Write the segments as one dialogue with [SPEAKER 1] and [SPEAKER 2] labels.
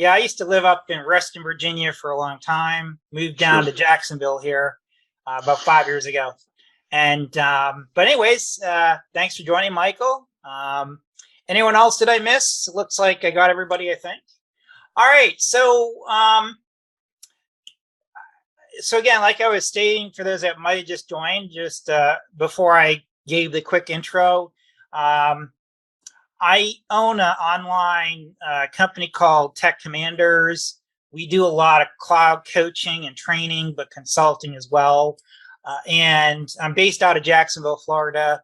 [SPEAKER 1] Yeah, I used to live up in Reston, Virginia for a long time. Moved down
[SPEAKER 2] Sure.
[SPEAKER 1] to Jacksonville here about 5 years ago. And but anyways, thanks for joining, Michael. Anyone else did I miss? It looks like I got everybody, I think. All right, so again, like I was stating, for those that might have just joined, just before I gave the quick intro, I own an online company called Techcommanders. We do a lot of cloud coaching and training, but consulting as well. And I'm based out of Jacksonville, Florida.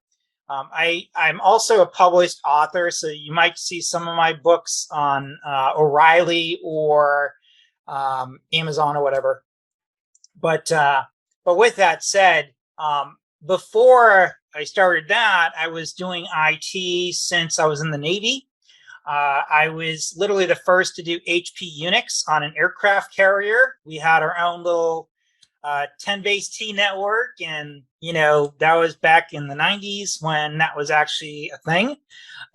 [SPEAKER 1] I'm also a published author, so you might see some of my books on O'Reilly or Amazon or whatever. But with that said, before I started that, I was doing IT since I was in the Navy. I was literally the first to do HP Unix on an aircraft carrier. We had our own little 10 base T network, and that was back in the 90s when that was actually a thing.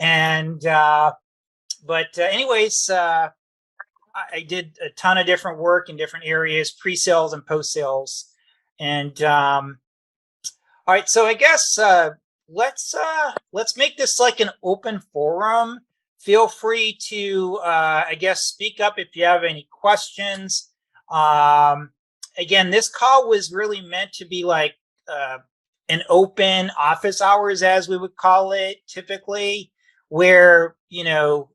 [SPEAKER 1] And but anyways, I did a ton of different work in different areas, pre-sales and post-sales. And all right, so I guess let's make this like an open forum. Feel free to I guess speak up if you have any questions. Again, this call was really meant to be like an open office hours, as we would call it typically, where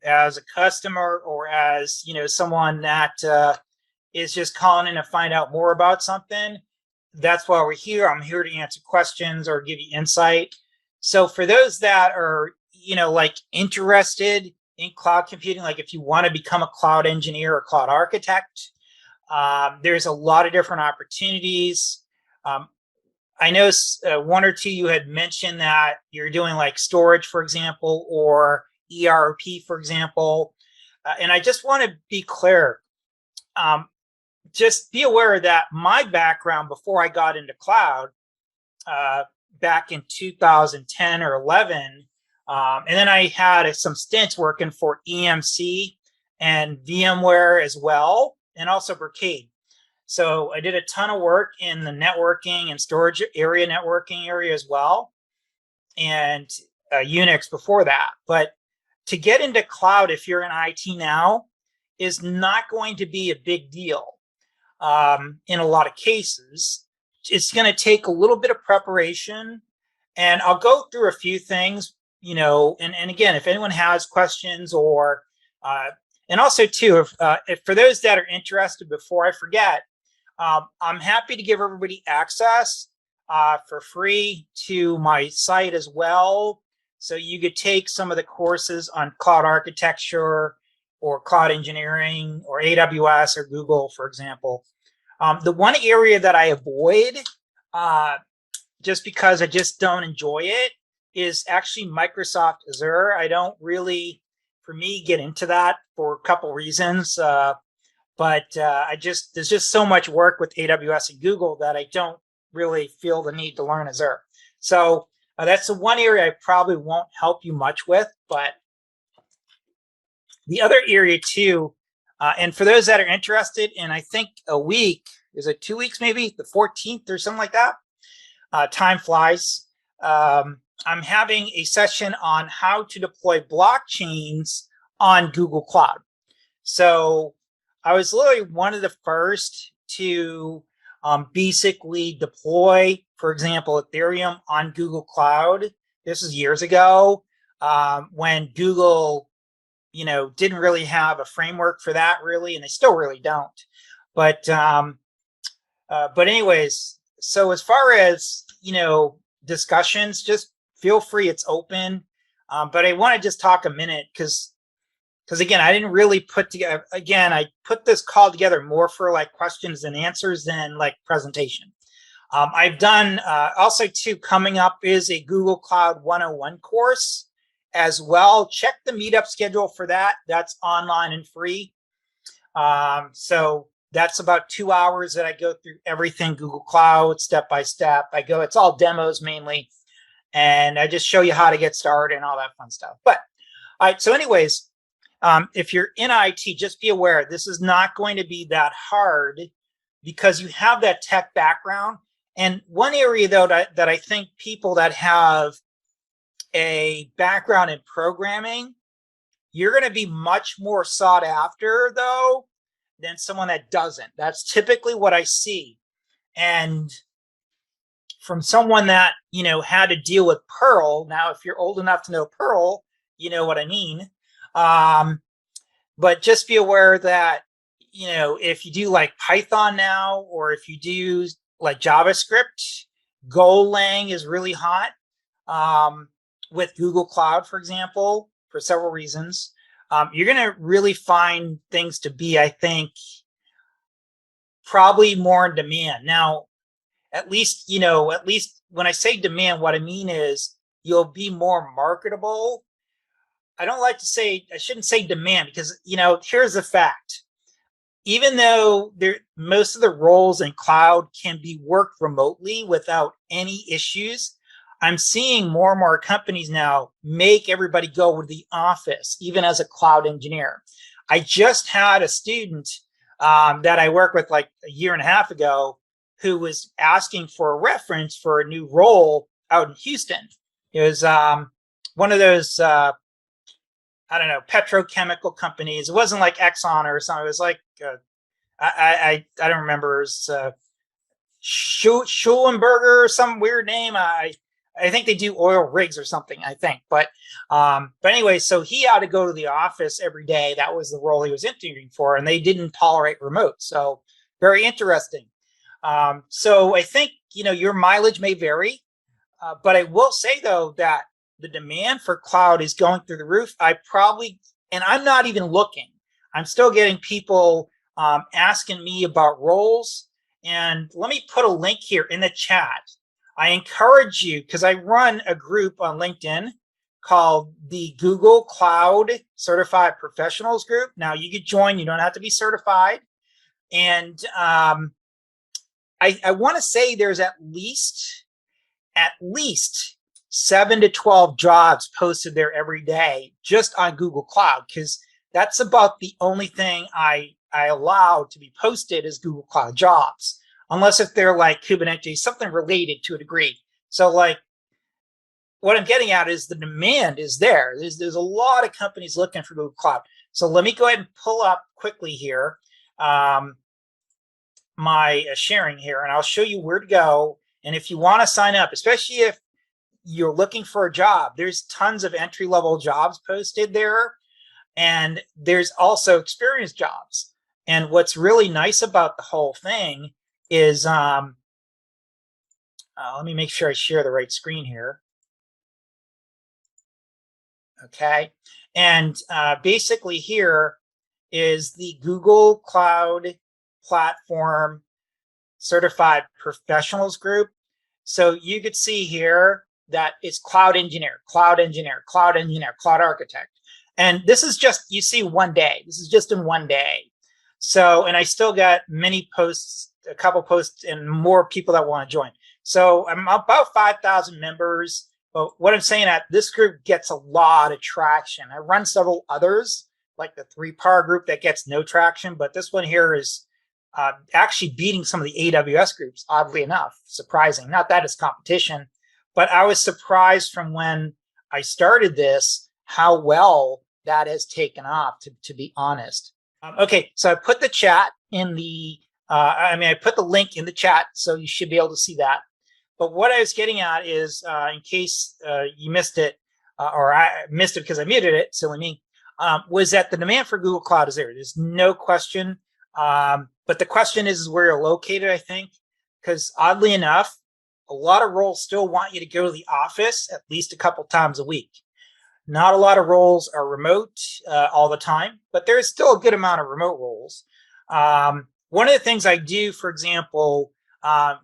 [SPEAKER 1] as a customer or as someone that is just calling in to find out more about something, that's why we're here. I'm here to answer questions or give you insight. So for those that are like interested in cloud computing, like if you want to become a cloud engineer or cloud architect, there's a lot of different opportunities. I know one or two you had mentioned that you're doing like storage, for example, or ERP, for example. And I just want to be clear. Just be aware that my background before I got into cloud back in 2010 or 11, and then I had some stints working for EMC and VMware as well, and also Brocade. So I did a ton of work in the networking and storage networking area as well, and Unix before that. But to get into cloud, if you're in IT now, is not going to be a big deal. In a lot of cases, it's going to take a little bit of preparation, and I'll go through a few things, and again, if anyone has questions or, and also too, if for those that are interested, before I forget, I'm happy to give everybody access for free to my site as well. So you could take some of the courses on cloud architecture or cloud engineering or AWS or Google, for example. The one area that I avoid, just because I just don't enjoy it, is actually Microsoft Azure. I don't really, for me, get into that for a couple reasons. But there's just so much work with AWS and Google that I don't really feel the need to learn Azure. So that's the one area I probably won't help you much with. But the other area too, and for those that are interested in, I think a week, is it 2 weeks maybe, the 14th or something like that? Time flies. I'm having a session on how to deploy blockchains on Google Cloud. So I was literally one of the first to basically deploy, for example, Ethereum on Google Cloud. This is years ago when Google, didn't really have a framework for that really, and they still really don't. But anyways, so as far as discussions, just feel free. It's open. But I want to just talk a minute because again, I didn't really put together. Again, I put this call together more for like questions and answers than like presentation. I've done also too. Coming up is a Google Cloud 101 course as well. Check the Meetup schedule for that. That's online and free. So that's about 2 hours that I go through everything Google Cloud step by step. It's all demos mainly, and I just show you how to get started and all that fun stuff. But all right, so anyways, if you're in IT, just be aware this is not going to be that hard because you have that tech background. And one area, though, that I think people that have a background in programming, you're going to be much more sought after, though, than someone that doesn't. That's typically what I see. And from someone that, had to deal with Perl, now, if you're old enough to know Perl, you know what I mean. But just be aware that, if you do like Python now, or if you do like JavaScript, Golang is really hot with Google Cloud, for example, for several reasons. You're going to really find things to be, I think, probably more in demand. Now, at least when I say demand, what I mean is you'll be more marketable. I shouldn't say demand because, here's the fact. Even though most of the roles in cloud can be worked remotely without any issues, I'm seeing more and more companies now make everybody go to the office, even as a cloud engineer. I just had a student that I worked with like a year and a half ago who was asking for a reference for a new role out in Houston. It was one of those, petrochemical companies. It wasn't like Exxon or something. It was like, I don't remember. It was Schulenberger or some weird name. I think they do oil rigs or something, I think. But anyway, so he had to go to the office every day. That was the role he was interviewing for, and they didn't tolerate remote. So very interesting. So I think, your mileage may vary, but I will say, though, that the demand for cloud is going through the roof. And I'm not even looking. I'm still getting people asking me about roles. And let me put a link here in the chat. I encourage you, because I run a group on LinkedIn called the Google Cloud Certified Professionals Group. Now, you could join. You don't have to be certified. And I want to say there's at least 7 to 12 jobs posted there every day just on Google Cloud, because that's about the only thing I allow to be posted is Google Cloud jobs, unless if they're like Kubernetes, something related to a degree. So like what I'm getting at is the demand is there. There's a lot of companies looking for Google Cloud. So let me go ahead and pull up quickly here my sharing here, and I'll show you where to go. And if you want to sign up, especially if you're looking for a job, there's tons of entry-level jobs posted there. And there's also experienced jobs. And what's really nice about the whole thing is, let me make sure I share the right screen here. Okay. And basically here is the Google Cloud Platform Certified Professionals Group. So you could see here that it's cloud engineer, cloud engineer, cloud engineer, cloud architect. And this is just, you see, one day. This is just in one day. So, and I still got many posts, a couple posts, and more people that want to join. So I'm about 5,000 members. But what I'm saying at this group gets a lot of traction. I run several others, like the 3PAR group that gets no traction. But this one here is actually beating some of the AWS groups, oddly enough. Surprising. Not that it's competition, but I was surprised from when I started this how well that has taken off, to be honest. Okay, so I put the chat in the, I put the link in the chat, so you should be able to see that. But what I was getting at is, in case you missed it, or I missed it because I muted it, silly me, was that the demand for Google Cloud is there. There's no question. But the question is where you're located, I think, because oddly enough, a lot of roles still want you to go to the office at least a couple times a week. Not a lot of roles are remote all the time, but there is still a good amount of remote roles. One of the things I do, for example,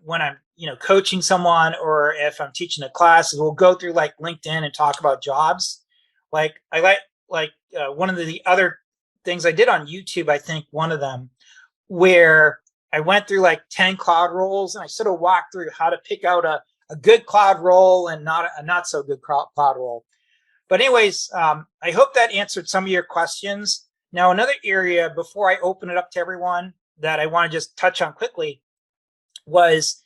[SPEAKER 1] when I'm coaching someone or if I'm teaching a class, is we'll go through like LinkedIn and talk about jobs. Like I like one of the other things I did on YouTube, I think one of them, where I went through like 10 cloud roles and I sort of walked through how to pick out a good cloud role and not a not so good cloud role. But anyways, I hope that answered some of your questions. Now, another area before I open it up to everyone that I want to just touch on quickly was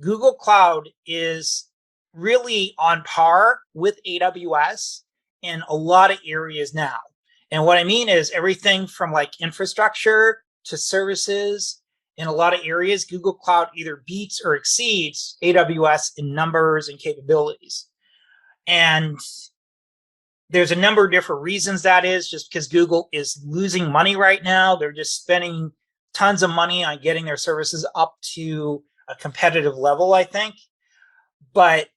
[SPEAKER 1] Google Cloud is really on par with AWS in a lot of areas now. And what I mean is everything from like infrastructure to services. In a lot of areas, Google Cloud either beats or exceeds AWS in numbers and capabilities. And there's a number of different reasons that is, just because Google is losing money right now. They're just spending tons of money on getting their services up to a competitive level, I think. But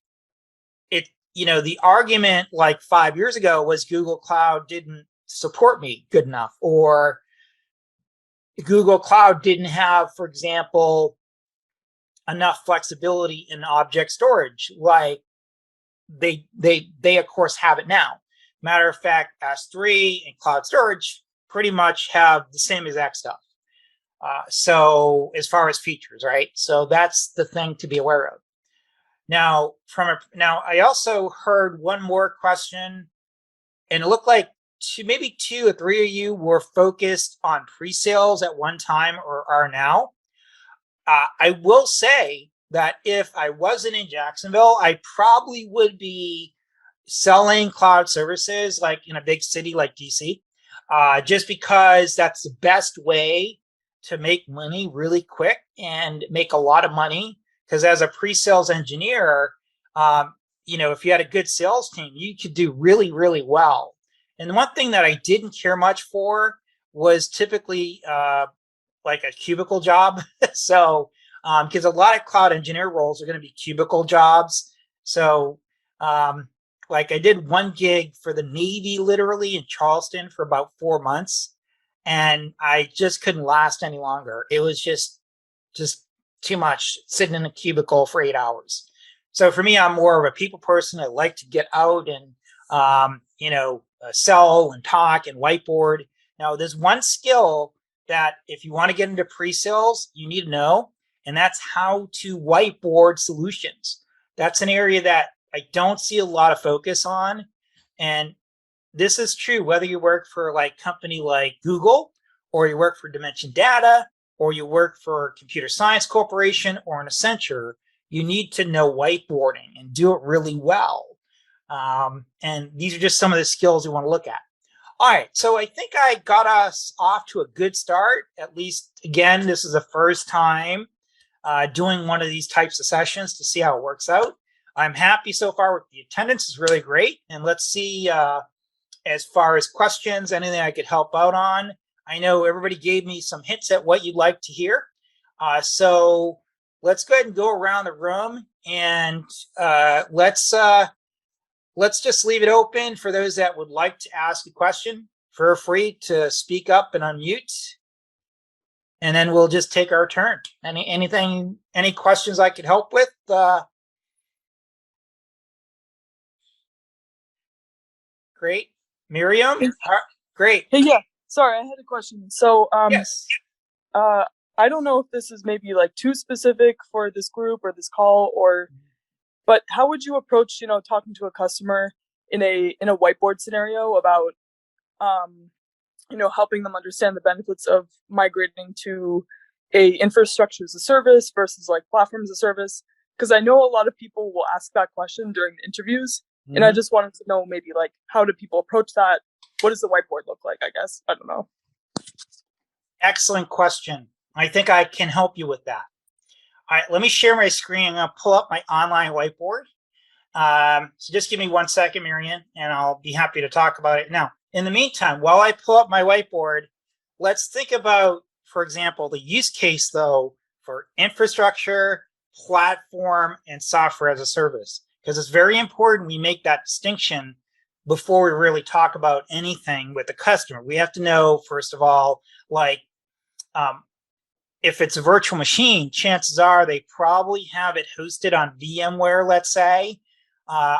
[SPEAKER 1] the argument like 5 years ago was Google Cloud didn't support me good enough, or Google Cloud didn't have, for example, enough flexibility in object storage like they of course have it now. Matter of fact, S3 and cloud storage pretty much have the same exact stuff. So as far as features, right? So that's the thing to be aware of. Now, I also heard one more question, and it looked like maybe 2 or 3 of you were focused on pre-sales at one time or are now. I will say that if I wasn't in Jacksonville, I probably would be selling cloud services like in a big city like DC, just because that's the best way to make money really quick and make a lot of money. Because as a pre-sales engineer, if you had a good sales team, you could do really, really well. And the one thing that I didn't care much for was typically like a cubicle job. So, because a lot of cloud engineer roles are going to be cubicle jobs. So, like I did one gig for the Navy, literally in Charleston for about 4 months, and I just couldn't last any longer. It was just too much sitting in a cubicle for 8 hours. So for me, I'm more of a people person. I like to get out and, sell and talk and whiteboard. Now, there's one skill that if you want to get into pre-sales, you need to know, and that's how to whiteboard solutions. That's an area that I don't see a lot of focus on. And this is true whether you work for like company like Google, or you work for Dimension Data, or you work for Computer Science Corporation or an Accenture. You need to know whiteboarding and do it really well. And these are just some of the skills you want to look at. All right, so I think I got us off to a good start. At least, again, this is the first time doing one of these types of sessions to see how it works out. I'm happy so far with the attendance. Is really great. And let's see, as far as questions, anything I could help out on. I know everybody gave me some hints at what you'd like to hear. So let's go ahead and go around the room, and let's just leave it open for those that would like to ask a question. Feel free to speak up and unmute, and then we'll just take our turn. Any questions I could help with? Great. Miriam? Great.
[SPEAKER 2] Hey, yeah. Sorry, I had a question. So,
[SPEAKER 1] Yes.
[SPEAKER 2] I don't know if this is maybe like too specific for this group or this call, but how would you approach, talking to a customer in a whiteboard scenario about, helping them understand the benefits of migrating to a infrastructure as a service versus like platform as a service? Because I know a lot of people will ask that question during interviews, and I just wanted to know maybe like how do people approach that? What does the whiteboard look like? I guess I don't know.
[SPEAKER 1] Excellent question. I think I can help you with that. All right, let me share my screen. I'm going to pull up my online whiteboard. So just give me 1 second, Marianne, and I'll be happy to talk about it. Now, in the meantime, while I pull up my whiteboard, let's think about, for example, the use case, though, for infrastructure, platform, and software as a service, because it's very important we make that distinction before we really talk about anything with the customer. We have to know, first of all, like, if it's a virtual machine, chances are they probably have it hosted on VMware, let's say,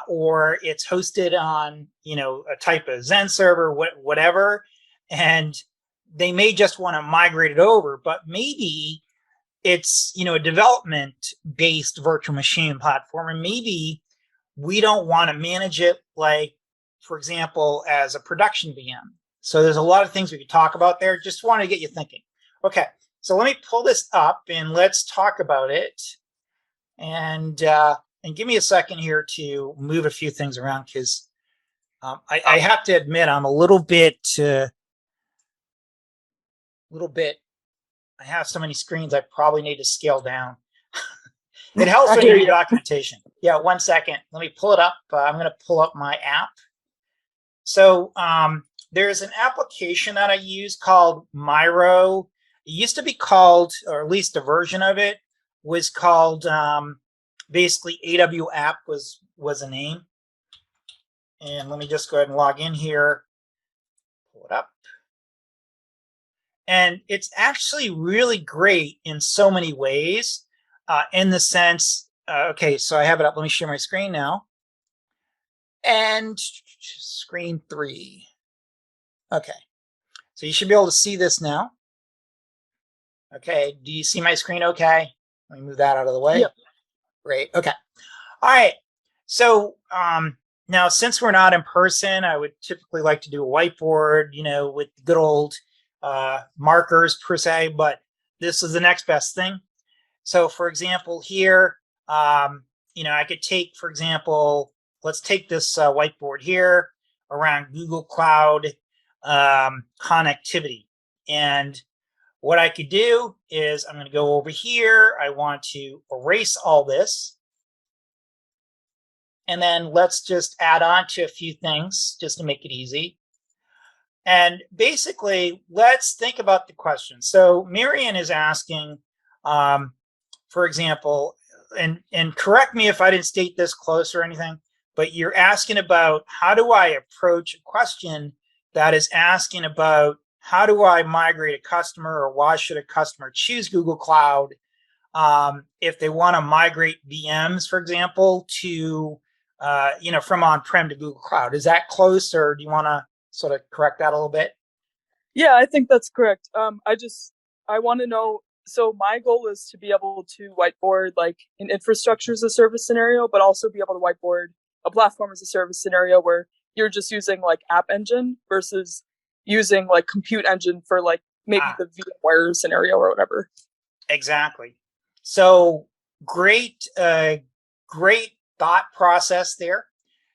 [SPEAKER 1] or it's hosted on, a type of Zen server, whatever, and they may just want to migrate it over, but maybe it's, a development-based virtual machine platform, and maybe we don't want to manage it like for example, as a production VM. So there's a lot of things we could talk about there. Just wanted to get you thinking. Okay, so let me pull this up and let's talk about it. And give me a second here to move a few things around because I have to admit I'm a little bit. I have so many screens. I probably need to scale down. It helps when you do documentation. Yeah, 1 second. Let me pull it up. I'm going to pull up my app. So there's an application that I use called Miro. It used to be called, or at least a version of it was called, basically AW app was a name. And let me just go ahead and log in here, pull it up. And it's actually really great in so many ways, in the sense, okay, so I have it up. Let me share my screen now. And screen 3. Okay, so you should be able to see this now. Okay, do you see my screen okay? Let me move that out of the way.
[SPEAKER 2] Yep.
[SPEAKER 1] Great, okay. All right, so now since we're not in person, I would typically like to do a whiteboard, with good old markers per se, but this is the next best thing. So for example, here, I could take, for example, let's take this whiteboard here around Google Cloud connectivity. And what I could do is I'm going to go over here. I want to erase all this. And then let's just add on to a few things just to make it easy. And basically, let's think about the question. So Marian is asking, for example, and correct me if I didn't state this close or anything, but you're asking about how do I approach a question that is asking about how do I migrate a customer, or why should a customer choose Google Cloud if they want to migrate VMs, for example, to from on-prem to Google Cloud. Is that close, or do you want to sort of correct that a little bit?
[SPEAKER 2] Yeah, I think that's correct. I want to know. So my goal is to be able to whiteboard like an infrastructure as a service scenario, but also be able to whiteboard a platform as a service scenario where you're just using like App Engine versus using like Compute Engine for like maybe the VMware scenario or whatever.
[SPEAKER 1] Exactly. So great thought process there.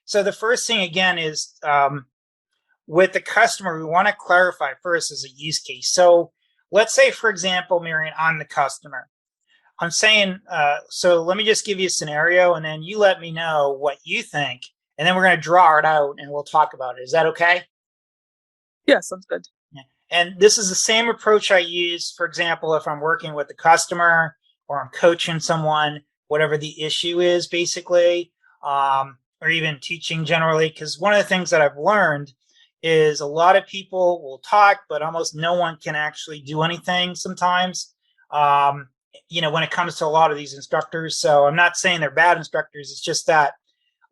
[SPEAKER 1] So the first thing again is with the customer, we want to clarify first as a use case. So let's say, for example, Marian, I'm the customer. I'm saying, so let me just give you a scenario and then you let me know what you think. And then we're going to draw it out and we'll talk about it. Is that okay?
[SPEAKER 2] Yeah, sounds good.
[SPEAKER 1] Yeah. And this is the same approach I use, for example, if I'm working with the customer or I'm coaching someone, whatever the issue is, basically, or even teaching generally. Because one of the things that I've learned is a lot of people will talk, but almost no one can actually do anything sometimes, when it comes to a lot of these instructors. So I'm not saying they're bad instructors. It's just that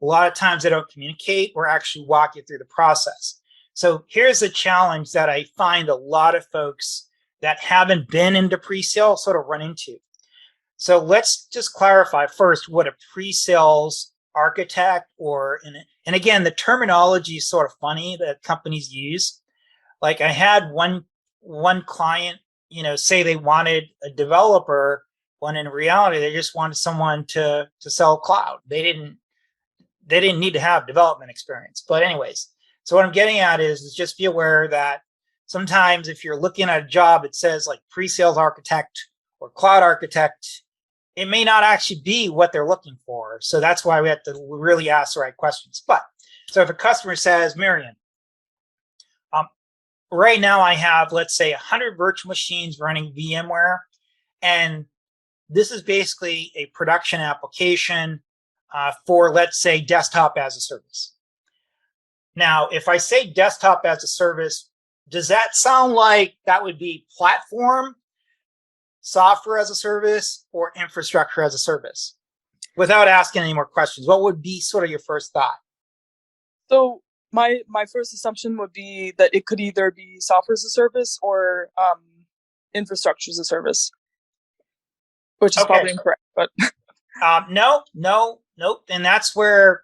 [SPEAKER 1] a lot of times they don't communicate or actually walk you through the process. So here's a challenge that I find a lot of folks that haven't been into pre-sale sort of run into. So let's just clarify first what a pre-sales architect and again, the terminology is sort of funny that companies use. Like I had one client, say they wanted a developer, when in reality they just wanted someone to sell cloud. They didn't need to have development experience. But anyways, so what I'm getting at is just be aware that sometimes if you're looking at a job, it says like pre-sales architect or cloud architect, it may not actually be what they're looking for. So that's why we have to really ask the right questions. But so if a customer says, Marian, right now I have, let's say, 100 virtual machines running VMware, and this is basically a production application for, let's say, desktop as a service. Now, if I say desktop as a service, does that sound like that would be platform, software as a service, or infrastructure as a service? Without asking any more questions, what would be sort of your first thought?
[SPEAKER 2] So my first assumption would be that it could either be software as a service or infrastructure as a service, which is probably incorrect. But
[SPEAKER 1] nope. And that's where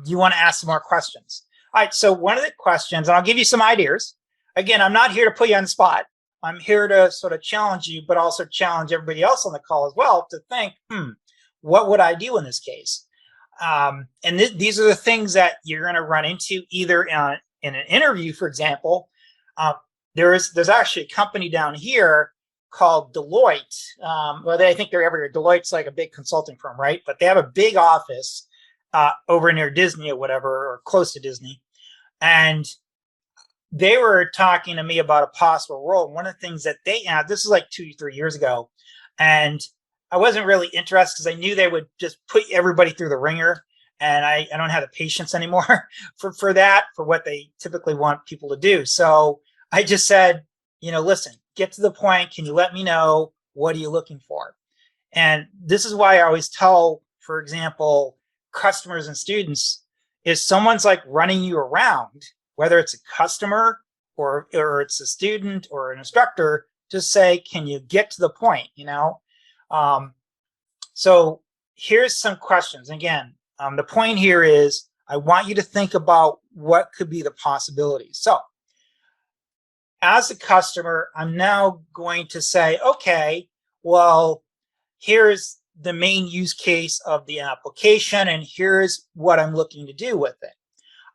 [SPEAKER 1] you want to ask some more questions. All right, so one of the questions, and I'll give you some ideas. Again, I'm not here to put you on the spot. I'm here to sort of challenge you, but also challenge everybody else on the call as well to think, what would I do in this case? And these are the things that you're going to run into either in an interview, for example. There's actually a company down here called Deloitte. I think they're everywhere. Deloitte's like a big consulting firm, right? But they have a big office over near Disney or whatever, or close to Disney. And they were talking to me about a possible role. One of the things that they had, this is like 2-3 years ago, and I wasn't really interested because I knew they would just put everybody through the ringer, and I don't have the patience anymore for that, for what they typically want people to do. So I just said, listen, get to the point. Can you let me know, what are you looking for? And this is why I always tell, for example, customers and students, if someone's like running you around, whether it's a customer or it's a student or an instructor, just say, can you get to the point, So here's some questions. Again, the point here is I want you to think about what could be the possibilities. So as a customer, I'm now going to say, okay, well, here's the main use case of the application, and here's what I'm looking to do with it.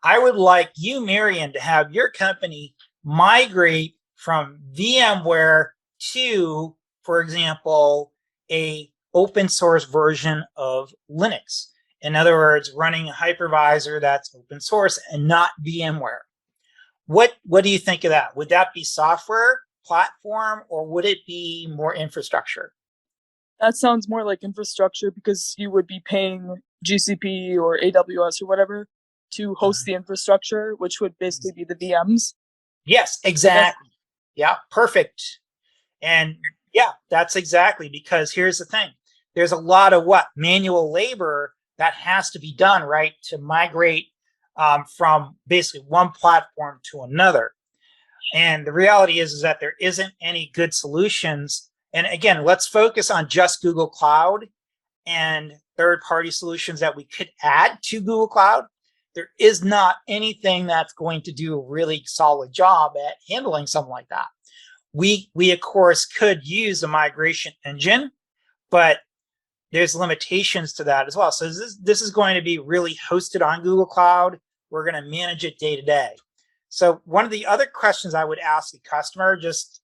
[SPEAKER 1] I would like you, Marion, to have your company migrate from VMware to, for example, a open source version of Linux. In other words, running a hypervisor that's open source and not VMware. What do you think of that? Would that be software, platform, or would it be more infrastructure?
[SPEAKER 2] That sounds more like infrastructure, because you would be paying GCP or AWS or whatever to host the infrastructure, which would basically be the VMs.
[SPEAKER 1] Yes, exactly. Yeah, perfect. And yeah, that's exactly, because here's the thing. There's a lot of manual labor that has to be done, right, to migrate from basically one platform to another. And the reality is that there isn't any good solutions. And again, let's focus on just Google Cloud and third-party solutions that we could add to Google Cloud. There is not anything that's going to do a really solid job at handling something like that. We of course could use a migration engine, but there's limitations to that as well. So this is going to be really hosted on Google Cloud. We're going to manage it day to day. So one of the other questions I would ask the customer, just,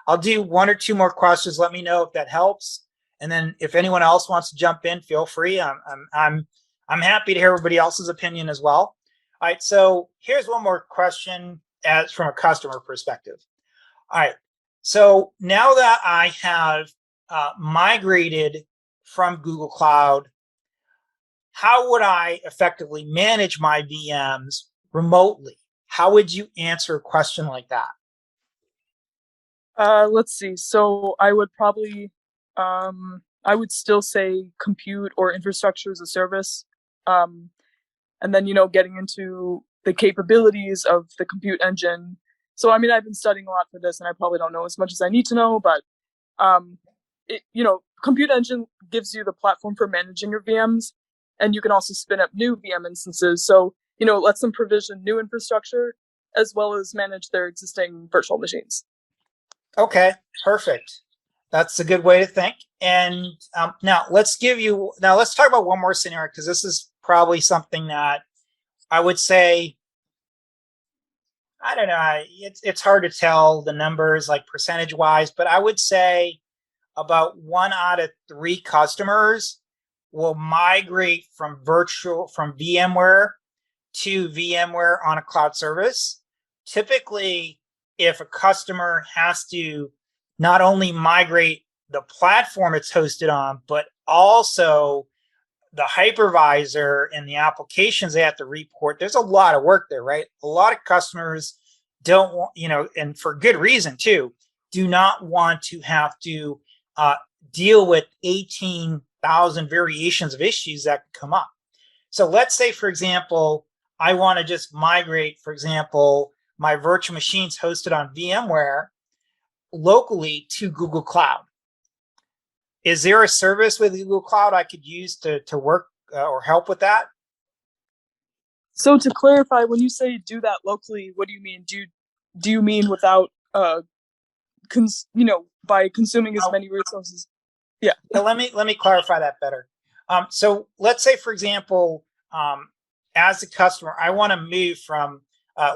[SPEAKER 1] I'll do 1 or 2 more questions. Let me know if that helps. And then if anyone else wants to jump in, feel free. I'm happy to hear everybody else's opinion as well. All right, so here's one more question as from a customer perspective. All right, so now that I have migrated from Google Cloud, how would I effectively manage my VMs remotely? How would you answer a question like that?
[SPEAKER 2] Let's see. So I would probably, I would still say compute or infrastructure as a service. And then, getting into the capabilities of the compute engine. So, I've been studying a lot for this, and I probably don't know as much as I need to know, but, compute engine gives you the platform for managing your VMs, and you can also spin up new VM instances. So, lets them provision new infrastructure as well as manage their existing virtual machines.
[SPEAKER 1] Okay, perfect. That's a good way to think. And now let's talk about one more scenario, because this is probably something that I would say, I don't know, it's hard to tell the numbers like percentage wise, but I would say about 1 out of 3 customers will migrate from VMware to VMware on a cloud service. Typically, if a customer has to not only migrate the platform it's hosted on, but also the hypervisor and the applications they have to report, there's a lot of work there, right? A lot of customers don't want, and for good reason too, do not want to have to deal with 18,000 variations of issues that could come up. So let's say, for example, I want to just migrate, for example, my virtual machines hosted on VMware locally to Google Cloud. Is there a service with Google Cloud I could use to work or help with that?
[SPEAKER 2] So to clarify, when you say do that locally, what do you mean? Do you mean without by consuming as many resources? Yeah.
[SPEAKER 1] Let me clarify that better. So let's say, for example, as a customer, I want to move from,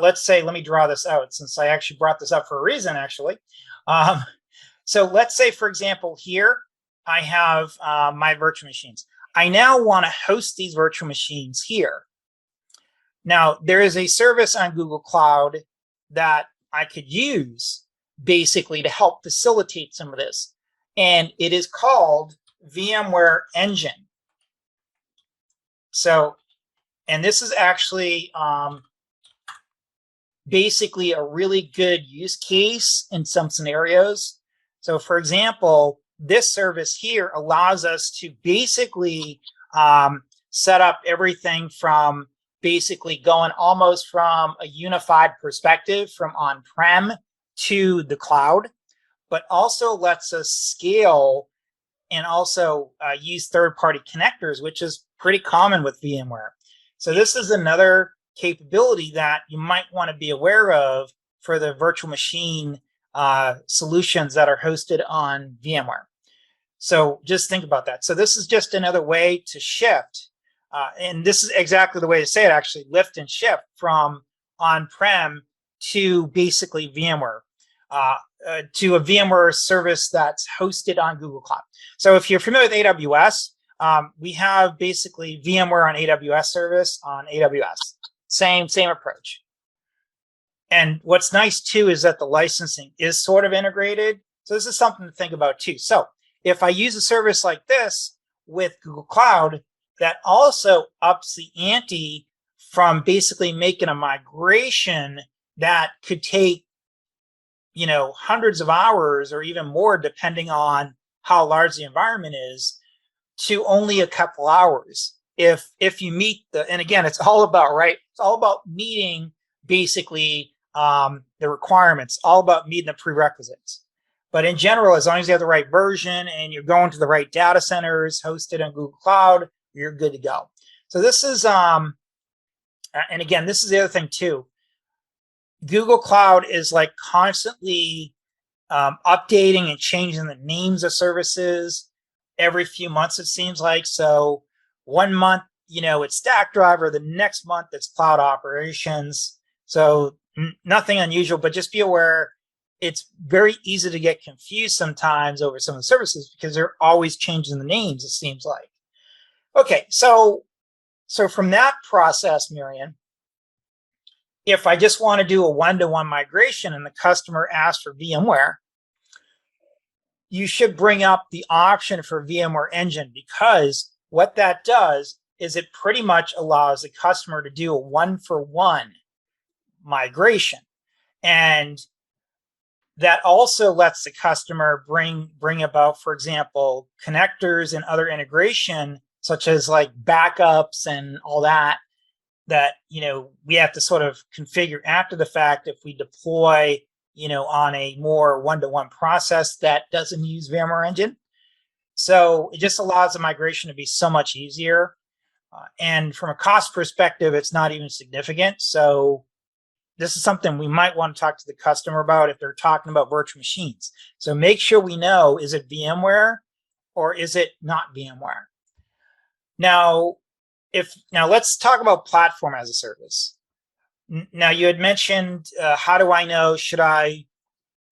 [SPEAKER 1] let's say, let me draw this out since I actually brought this up for a reason, actually. So let's say, for example, here I have my virtual machines. I now want to host these virtual machines here. Now, there is a service on Google Cloud that I could use basically to help facilitate some of this. And it is called VMware Engine. So, and this is actually basically a really good use case in some scenarios. So, for example, this service here allows us to basically set up everything from basically going almost from a unified perspective from on-prem to the cloud, but also lets us scale and also use third-party connectors, which is pretty common with VMware. So this is another capability that you might want to be aware of for the virtual machine solutions that are hosted on VMware. So just think about that. So this is just another way to shift. And this is exactly the way to say it, actually, lift and shift from on-prem to basically VMware, to a VMware service that's hosted on Google Cloud. So if you're familiar with AWS, we have basically VMware on AWS service on AWS. Same approach. And what's nice too is that the licensing is sort of integrated. So this is something to think about too. So if I use a service like this with Google Cloud, that also ups the ante from basically making a migration that could take, hundreds of hours or even more, depending on how large the environment is, to only a couple hours. If you meet and again, it's all about, right? It's all about meeting basically the requirements, all about meeting the prerequisites. But in general, as long as you have the right version and you're going to the right data centers hosted on Google Cloud, you're good to go. So this is, and again, this is the other thing too. Google Cloud is like constantly updating and changing the names of services every few months, it seems like. So one month, it's Stack Driver. The next month, it's Cloud Operations. So nothing unusual, but just be aware it's very easy to get confused sometimes over some of the services because they're always changing the names, it seems like. Okay, so from that process, Miriam, if I just want to do a one-to-one migration and the customer asks for VMware, you should bring up the option for VMware Engine, because what that does is it pretty much allows the customer to do a one-for-one migration. And that also lets the customer bring about, for example, connectors and other integration, such as like backups and all that we have to sort of configure after the fact if we deploy on a more one-to-one process that doesn't use VMware Engine. So it just allows the migration to be so much easier. And from a cost perspective, it's not even significant. So this is something we might want to talk to the customer about if they're talking about virtual machines. So make sure we know, is it VMware or is it not VMware? Now let's talk about platform as a service. Now, you had mentioned, how do I know, should I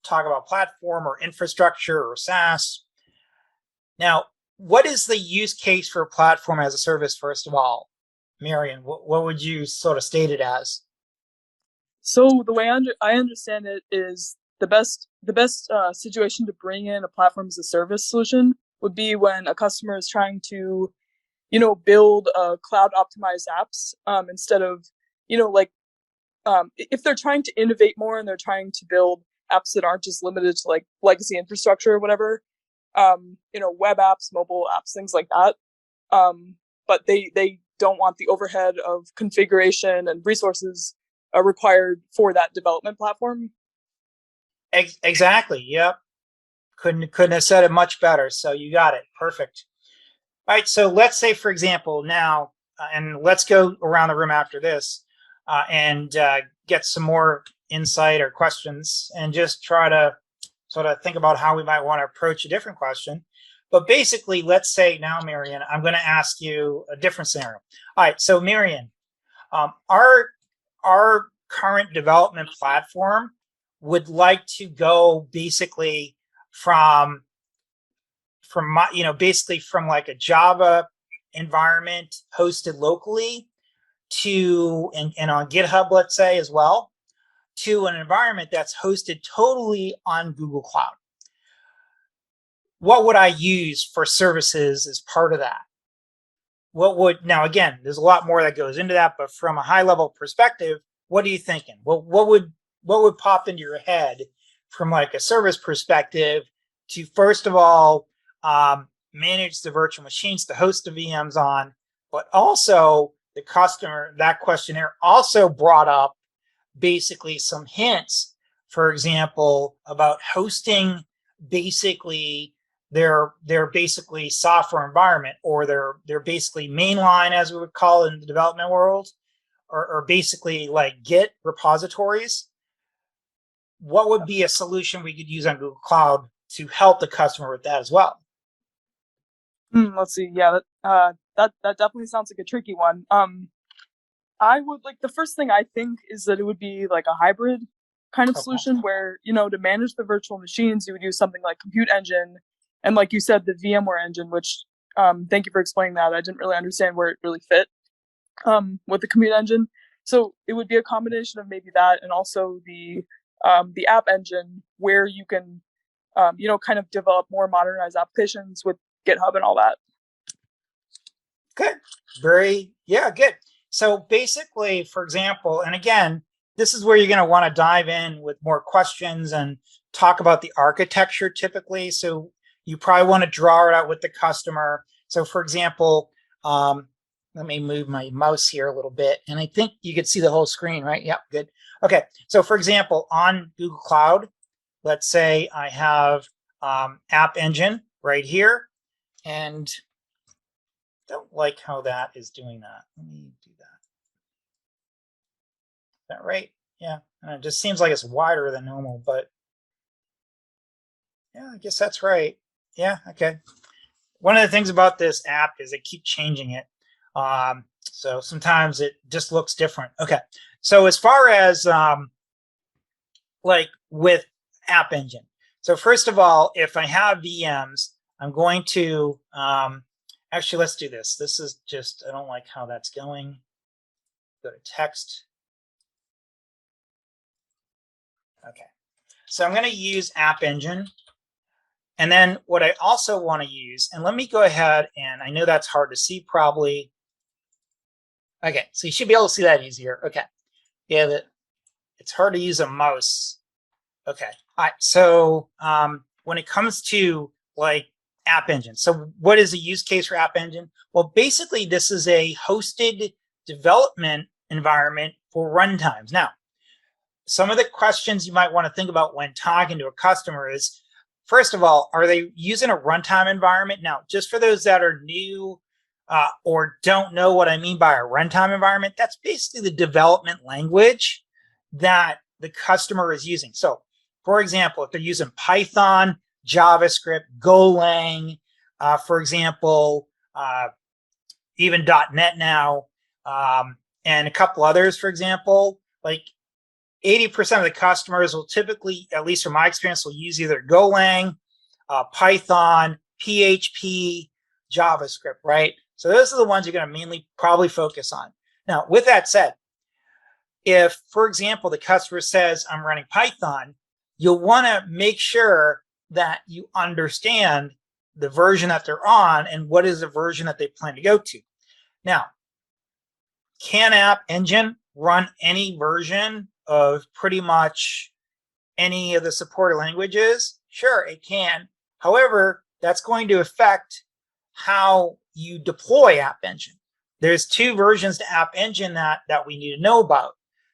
[SPEAKER 1] talk about platform or infrastructure or SaaS? Now, what is the use case for platform as a service, first of all? Marion, what would you sort of state it as?
[SPEAKER 2] So the way I understand it is the best situation to bring in a platform as a service solution would be when a customer is trying to, build cloud optimized apps instead of, if they're trying to innovate more and they're trying to build apps that aren't just limited to like legacy infrastructure or whatever, web apps, mobile apps, things like that. But they don't want the overhead of configuration and resources required for that development platform.
[SPEAKER 1] Exactly. Yep. Couldn't have said it much better. So you got it. Perfect. All right. So let's say, for example, now and let's go around the room after this and get some more insight or questions and just try to sort of think about how we might want to approach a different question. But basically, let's say now, Marion, I'm going to ask you a different scenario. All right, so Marion, our current development platform would like to go basically from basically from like a Java environment hosted locally to and on GitHub, let's say as well, to an environment that's hosted totally on Google Cloud. What would I use for services as part of that? Now again, there's a lot more that goes into that, but from a high level perspective, what are you thinking? What would pop into your head from like a service perspective to first of all manage the virtual machines to host the VMs on, but also the customer, that questionnaire also brought up basically some hints, for example, about hosting basically their basically software environment or their basically mainline, as we would call it in the development world, or basically like Git repositories. What would be a solution we could use on Google Cloud to help the customer with that as well?
[SPEAKER 2] Let's see. Yeah, that definitely sounds like a tricky one. I would like the first thing I think is that it would be like a hybrid kind of solution where, to manage the virtual machines, you would use something like Compute Engine and, like you said, the VMware engine, which thank you for explaining that. I didn't really understand where it really fit with the Compute Engine. So it would be a combination of maybe that and also the App Engine where you can kind of develop more modernized applications with GitHub and all that.
[SPEAKER 1] Good. Good. So basically, for example, and again, this is where you're going to want to dive in with more questions and talk about the architecture typically. So you probably want to draw it out with the customer. So for example, let me move my mouse here a little bit. And I think you can see the whole screen, right? Yep, good. Okay. So for example, on Google Cloud, let's say I have App Engine right here. And don't like how that is doing that. Let me do that. Is that right? Yeah. And it just seems like it's wider than normal, but yeah, I guess that's right. Yeah. Okay. One of the things about this app is they keep changing it. So sometimes it just looks different. Okay. So as far as like with App Engine. So first of all, if I have VMs, I'm going to actually, let's do this. This is just, I don't like how that's going. Go to text. Okay. So I'm going to use App Engine. And then what I also want to use, and let me go ahead and I know that's hard to see probably. Okay. So you should be able to see that easier. Okay. Yeah, it's hard to use a mouse. Okay. All right. So when it comes to like App Engine. So what is a use case for App Engine? Well, basically, this is a hosted development environment for runtimes. Now, some of the questions you might want to think about when talking to a customer is, first of all, are they using a runtime environment? Now, just for those that are new or don't know what I mean by a runtime environment, that's basically the development language that the customer is using. So, for example, if they're using Python, JavaScript, Golang, for example, even .NET now, and a couple others, for example, like 80% of the customers will typically, at least from my experience, will use either Golang, Python, PHP, JavaScript, right? So those are the ones you're going to mainly probably focus on. Now, with that said, if, for example, the customer says, I'm running Python, you'll want to make sure that you understand the version that they're on and what is the version that they plan to go to. Now, can App Engine run any version of pretty much any of the supported languages? Sure, it can. However, that's going to affect how you deploy App Engine. There's two versions to App Engine that we need to know about.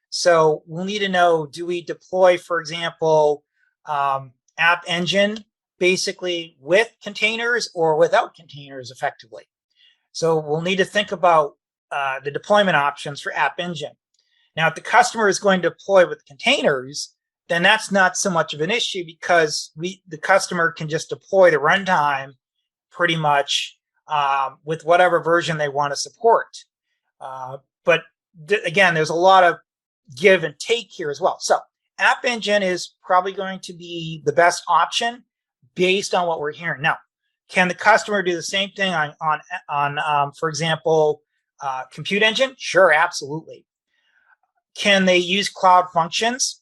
[SPEAKER 1] So we'll need to know, do we deploy, for example, App Engine basically with containers or without containers effectively? So we'll need to think about the deployment options for App Engine. Now, if the customer is going to deploy with containers, then that's not so much of an issue because the customer can just deploy the runtime pretty much with whatever version they want to support. But again, there's a lot of give and take here as well. So App Engine is probably going to be the best option based on what we're hearing. Now, can the customer do the same thing on for example, Compute Engine? Sure, absolutely. Can they use Cloud Functions?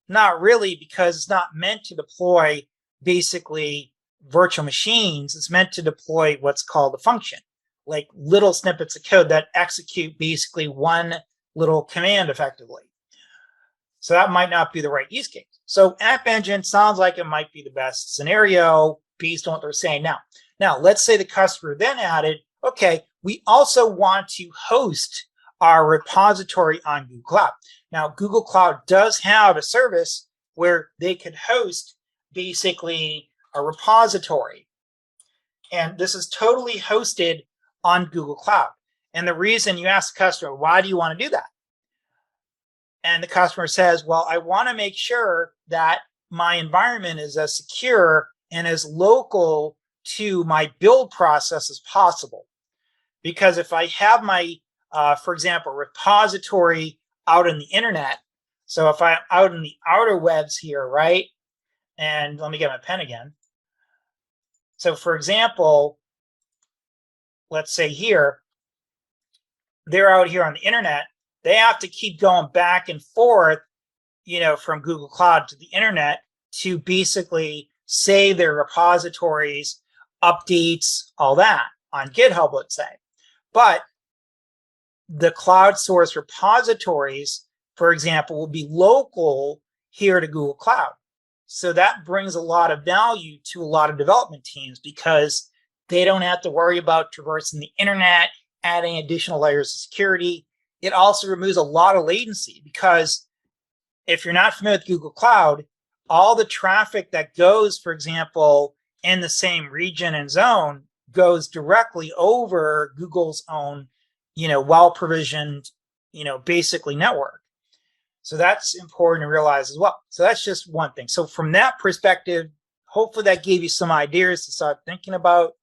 [SPEAKER 1] Not really, because it's not meant to deploy basically virtual machines. It's meant to deploy what's called a function, like little snippets of code that execute basically one little command effectively. So that might not be the right use case. So App Engine sounds like it might be the best scenario based on what they're saying now. Now, let's say the customer then added, okay, we also want to host our repository on Google Cloud. Now, Google Cloud does have a service where they could host basically a repository. And this is totally hosted on Google Cloud. And the reason you ask the customer, why do you want to do that? And the customer says, well, I want to make sure that my environment is as secure and as local to my build process as possible. Because if I have my, for example, repository out in the internet, so if I'm out in the outer webs here, right? And let me get my pen again. So for example, let's say here, they're out here on the internet. They have to keep going back and forth, from Google Cloud to the internet to basically save their repositories, updates, all that on GitHub, let's say. But the cloud source repositories, for example, will be local here to Google Cloud. So that brings a lot of value to a lot of development teams because they don't have to worry about traversing the internet, adding additional layers of security. It also removes a lot of latency because if you're not familiar with Google Cloud, all the traffic that goes, for example, in the same region and zone goes directly over Google's own, well-provisioned, basically network. So that's important to realize as well. So that's just one thing. So from that perspective, hopefully that gave you some ideas to start thinking about.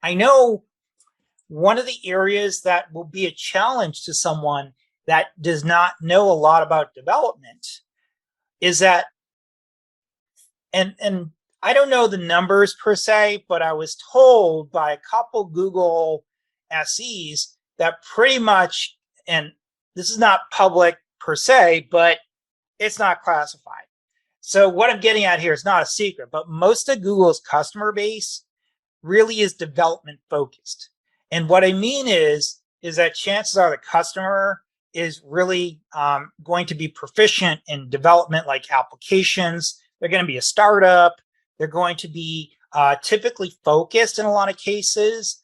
[SPEAKER 1] I know one of the areas that will be a challenge to someone that does not know a lot about development is that, and I don't know the numbers per se, but I was told by a couple Google SEs that pretty much, and this is not public per se, but it's not classified. So what I'm getting at here is not a secret, but most of Google's customer base really is development focused. And what I mean is that chances are the customer is really going to be proficient in development like applications. They're going to be a startup. They're going to be typically focused in a lot of cases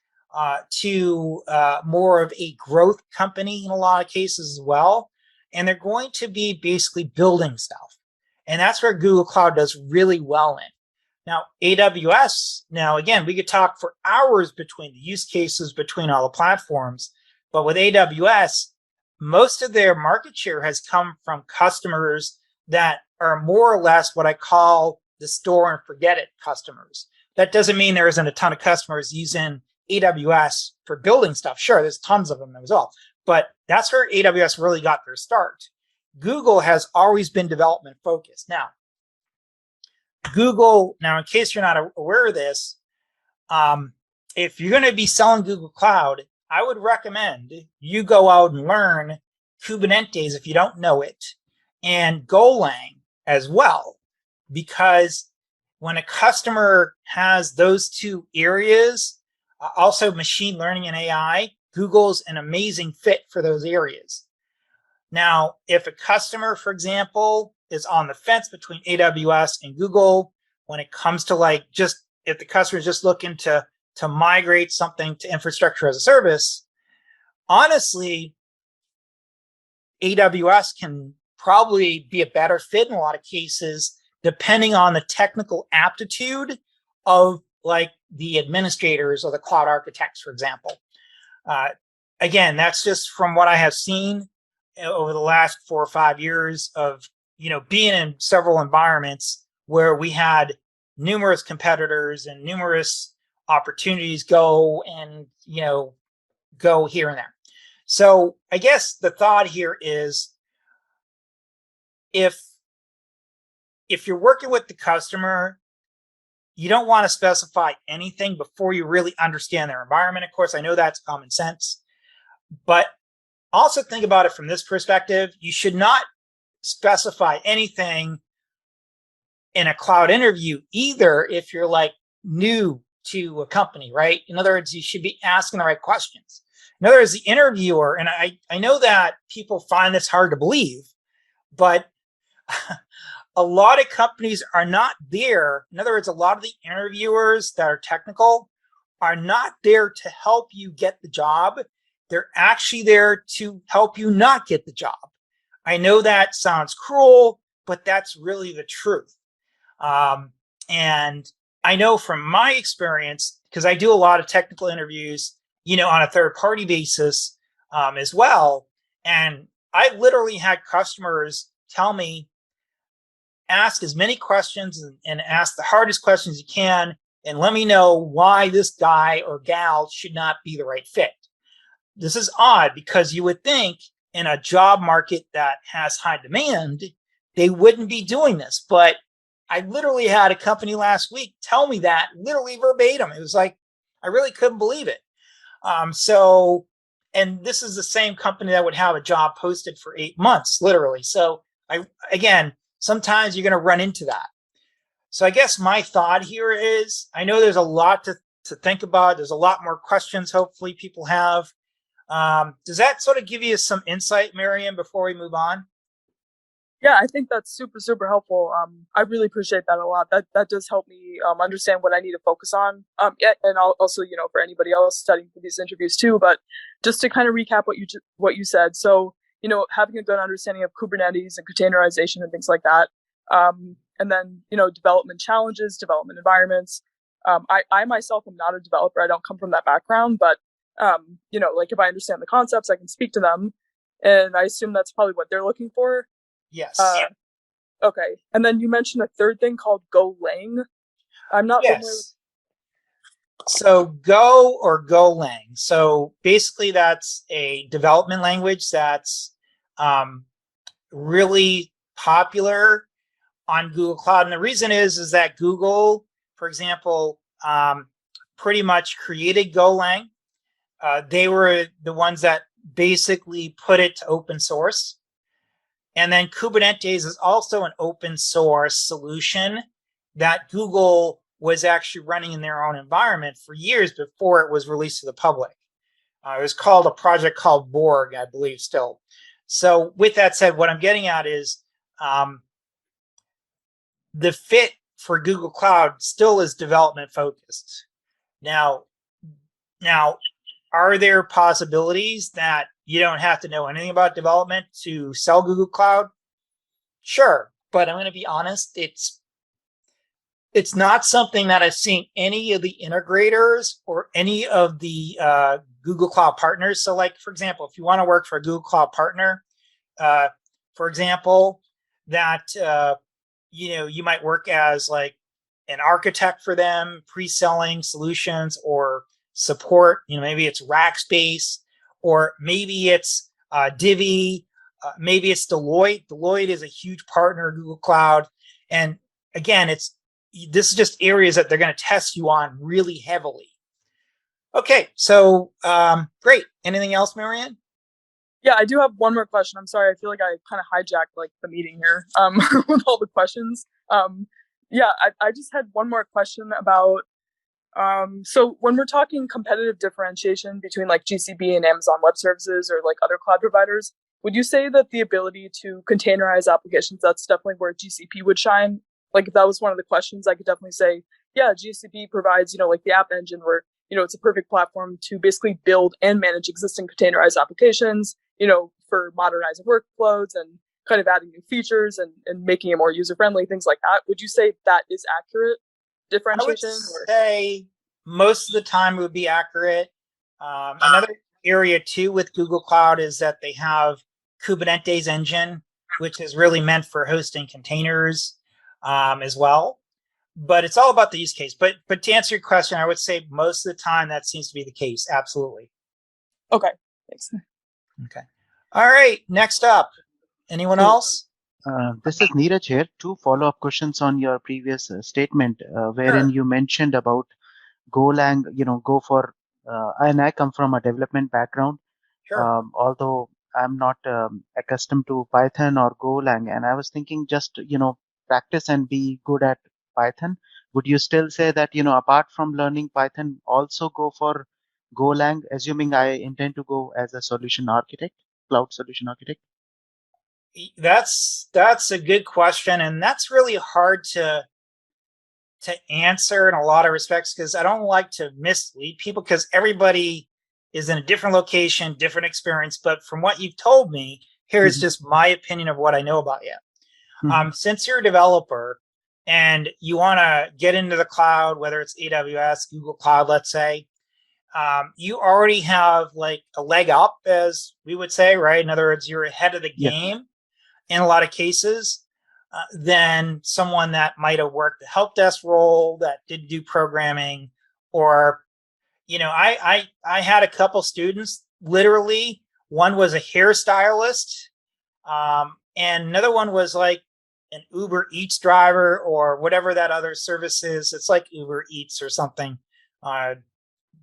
[SPEAKER 1] to more of a growth company in a lot of cases as well. And they're going to be basically building stuff. And that's where Google Cloud does really well in. Now, AWS, again, we could talk for hours between the use cases between all the platforms. But with AWS, most of their market share has come from customers that are more or less what I call the store and forget it customers. That doesn't mean there isn't a ton of customers using AWS for building stuff. Sure, there's tons of them as well. But that's where AWS really got their start. Google has always been development focused. Now, Google, in case you're not aware of this, if you're going to be selling Google Cloud, I would recommend you go out and learn Kubernetes if you don't know it, and Golang as well, because when a customer has those two areas, also machine learning and AI, Google's an amazing fit for those areas. Now, if a customer, for example, is on the fence between AWS and Google, when it comes to if the customer is just looking to migrate something to infrastructure as a service, honestly, AWS can probably be a better fit in a lot of cases, depending on the technical aptitude of the administrators or the cloud architects, for example. again, that's just from what I have seen over the last 4 or 5 years of, being in several environments where we had numerous competitors and numerous opportunities go and, go here and there. So I guess the thought here is if you're working with the customer, you don't want to specify anything before you really understand their environment. Of course, I know that's common sense, but also think about it from this perspective. You should not specify anything in a cloud interview either if you're like new to a company, right? In other words, you should be asking the right questions. In other words, the interviewer, and I know that people find this hard to believe, but a lot of companies are not there. In other words, a lot of the interviewers that are technical are not there to help you get the job. They're actually there to help you not get the job. I know that sounds cruel, but that's really the truth. And I know from my experience, because I do a lot of technical interviews, on a third party basis as well. And I literally had customers tell me, ask as many questions and ask the hardest questions you can, and let me know why this guy or gal should not be the right fit. This is odd because you would think in a job market that has high demand, they wouldn't be doing this. But I literally had a company last week tell me that literally verbatim. It was like, I really couldn't believe it. And this is the same company that would have a job posted for 8 months, literally. So again, sometimes you're going to run into that. So I guess my thought here is, I know there's a lot to think about. There's a lot more questions hopefully people have. Does that sort of give you some insight, Miriam, before we move on?
[SPEAKER 2] Yeah, I think that's super, super helpful. I really appreciate that a lot. That does help me understand what I need to focus on. Yeah, and also, for anybody else studying for these interviews too. But just to kind of recap what you said. So, having a good understanding of Kubernetes and containerization and things like that. And then, development challenges, development environments. I myself am not a developer. I don't come from that background, but like if I understand the concepts, I can speak to them, and I assume that's probably what they're looking for.
[SPEAKER 1] Yes.
[SPEAKER 2] Okay. And then you mentioned a third thing called Golang. I'm not familiar with.
[SPEAKER 1] Yes. So Go or Golang. So basically, that's a development language that's really popular on Google Cloud. And the reason is that Google, for example, pretty much created Golang. They were the ones that basically put it to open source. And then Kubernetes is also an open source solution that Google was actually running in their own environment for years before it was released to the public. It was called a project called Borg, I believe, still. So with that said, what I'm getting at is the fit for Google Cloud still is development focused. Now, are there possibilities that you don't have to know anything about development to sell Google Cloud? Sure, but I'm going to be honest, it's not something that I've seen any of the integrators or any of the Google Cloud partners. So like, for example, if you want to work for a Google Cloud partner, for example, that, you might work as like an architect for them, pre-selling solutions or support, maybe it's Rackspace, or maybe it's Divi, maybe it's Deloitte. Deloitte is a huge partner of Google Cloud. And again, this is just areas that they're going to test you on really heavily. Okay, so great. Anything else, Marianne?
[SPEAKER 2] Yeah, I do have one more question. I'm sorry, I feel like I kind of hijacked like the meeting here with all the questions. Yeah, I just had one more question about so when we're talking competitive differentiation between like GCP and Amazon Web Services or like other cloud providers, would you say that the ability to containerize applications, that's definitely where GCP would shine? Like if that was one of the questions, I could definitely say, yeah, GCP provides, like the App Engine where, it's a perfect platform to basically build and manage existing containerized applications, for modernizing workloads and kind of adding new features and making it more user-friendly, things like that. Would you say that is accurate differentiation?
[SPEAKER 1] I would say most of the time it would be accurate. area too with Google Cloud is that they have Kubernetes engine, which is really meant for hosting containers as well. But it's all about the use case. But to answer your question, I would say most of the time that seems to be the case. Absolutely.
[SPEAKER 2] Okay, thanks.
[SPEAKER 1] Okay. All right. Next up, anyone else?
[SPEAKER 3] This is Neeraj here. Two follow-up questions on your previous statement, wherein
[SPEAKER 1] Sure.
[SPEAKER 3] you mentioned about Golang, go for, and I come from a development background,
[SPEAKER 1] Sure.
[SPEAKER 3] although I'm not accustomed to Python or Golang, and I was thinking just, practice and be good at Python. Would you still say that, apart from learning Python, also go for Golang, assuming I intend to go as a solution architect, cloud solution architect?
[SPEAKER 1] That's a good question, and that's really hard to answer in a lot of respects because I don't like to mislead people because everybody is in a different location, different experience. But from what you've told me, here's
[SPEAKER 3] Mm-hmm.
[SPEAKER 1] just my opinion of what I know about you.
[SPEAKER 3] Mm-hmm.
[SPEAKER 1] Since you're a developer and you want to get into the cloud, whether it's AWS, Google Cloud, let's say, you already have like a leg up, as we would say, right? In other words, you're ahead of the
[SPEAKER 3] Yeah.
[SPEAKER 1] game in a lot of cases than someone that might have worked the help desk role that did do programming. Or I had a couple students, literally one was a hairstylist, and another one was like an Uber Eats driver or whatever that other service is. It's like Uber Eats or something,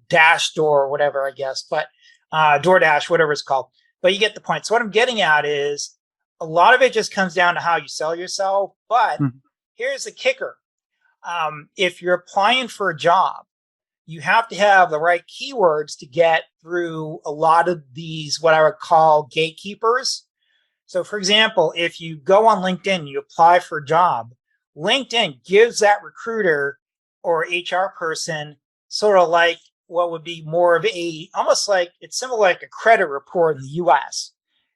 [SPEAKER 1] Dash Door or whatever, I guess, but DoorDash, whatever it's called. But you get the point. So what I'm getting at is a lot of it just comes down to how you sell yourself. But
[SPEAKER 3] Mm-hmm.
[SPEAKER 1] here's the kicker. If you're applying for a job, you have to have the right keywords to get through a lot of these, what I would call gatekeepers. So, for example, if you go on LinkedIn, you apply for a job, LinkedIn gives that recruiter or HR person sort of like what would be more of a, almost like it's similar like a credit report in the US.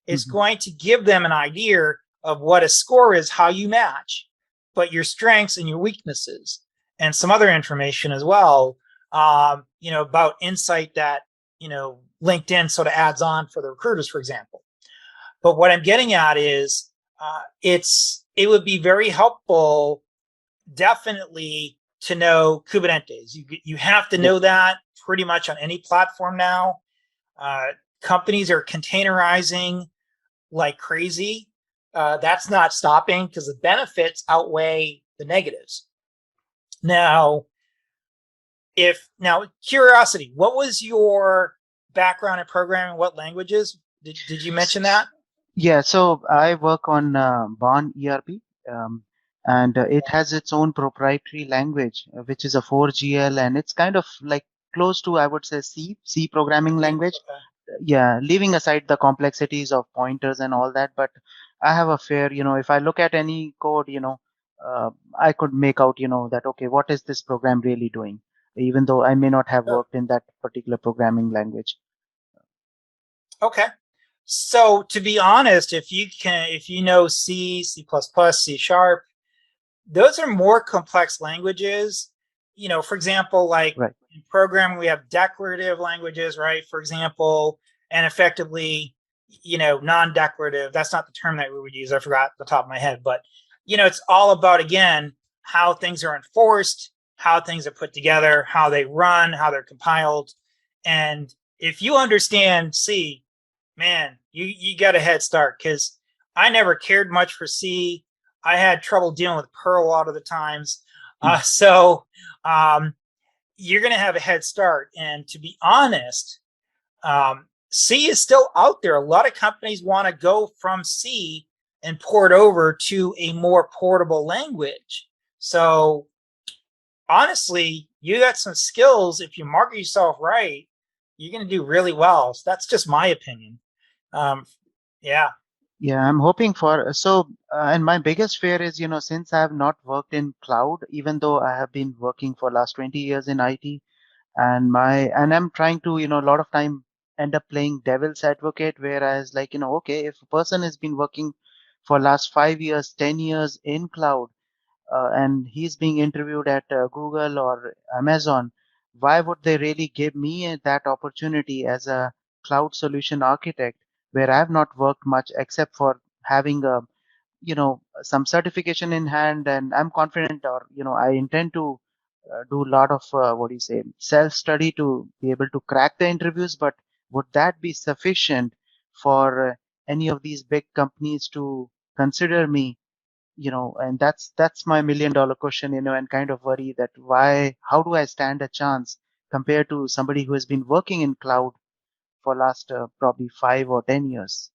[SPEAKER 1] It's
[SPEAKER 3] Mm-hmm.
[SPEAKER 1] going to give them an idea of what a score is, how you match, but your strengths and your weaknesses, and some other information as well, about insight that, LinkedIn sort of adds on for the recruiters, for example. But what I'm getting at is it would be very helpful, definitely, to know Kubernetes. You have to
[SPEAKER 3] Yeah.
[SPEAKER 1] know that pretty much on any platform now. Companies are containerizing like crazy. That's not stopping because the benefits outweigh the negatives. Now, curiosity, what was your background in programming? What languages did you mention that?
[SPEAKER 3] Yeah, so I work on Barn ERP, and it has its own proprietary language, which is a 4GL, and it's kind of like close to, I would say, C programming language.
[SPEAKER 1] Okay.
[SPEAKER 3] Yeah, leaving aside the complexities of pointers and all that, but I have a fair, if I look at any code, I could make out, that, okay, what is this program really doing? Even though I may not have
[SPEAKER 1] Sure.
[SPEAKER 3] worked in that particular programming language.
[SPEAKER 1] Okay. So to be honest, if you know C, C++, C sharp, those are more complex languages. For example, like
[SPEAKER 3] Right.
[SPEAKER 1] in programming, we have declarative languages, right? For example, and effectively, non-declarative. That's not the term that we would use. I forgot the top of my head, but it's all about, again, how things are enforced, how things are put together, how they run, how they're compiled. And if you understand C, man, you got a head start because I never cared much for C. I had trouble dealing with Perl a lot of the times.
[SPEAKER 3] Mm.
[SPEAKER 1] So you're going to have a head start. And to be honest, C is still out there. A lot of companies want to go from C and port over to a more portable language. So honestly, you got some skills. If you market yourself right, you're going to do really well. So that's just my opinion. Yeah.
[SPEAKER 3] Yeah, I'm hoping for and my biggest fear is, since I have not worked in cloud, even though I have been working for last 20 years in IT, and I'm trying to, a lot of time end up playing devil's advocate, whereas like, okay, if a person has been working for last 5 years, 10 years in cloud, and he's being interviewed at Google or Amazon, why would they really give me that opportunity as a cloud solution architect where I have not worked much except for having a some certification in hand, and I'm confident, or I intend to do a lot of what do you say, self study to be able to crack the interviews. But would that be sufficient for any of these big companies to consider me? And that's my $1 million question, and kind of worry that how do I stand a chance compared to somebody who has been working in cloud for last probably 5 or 10 years?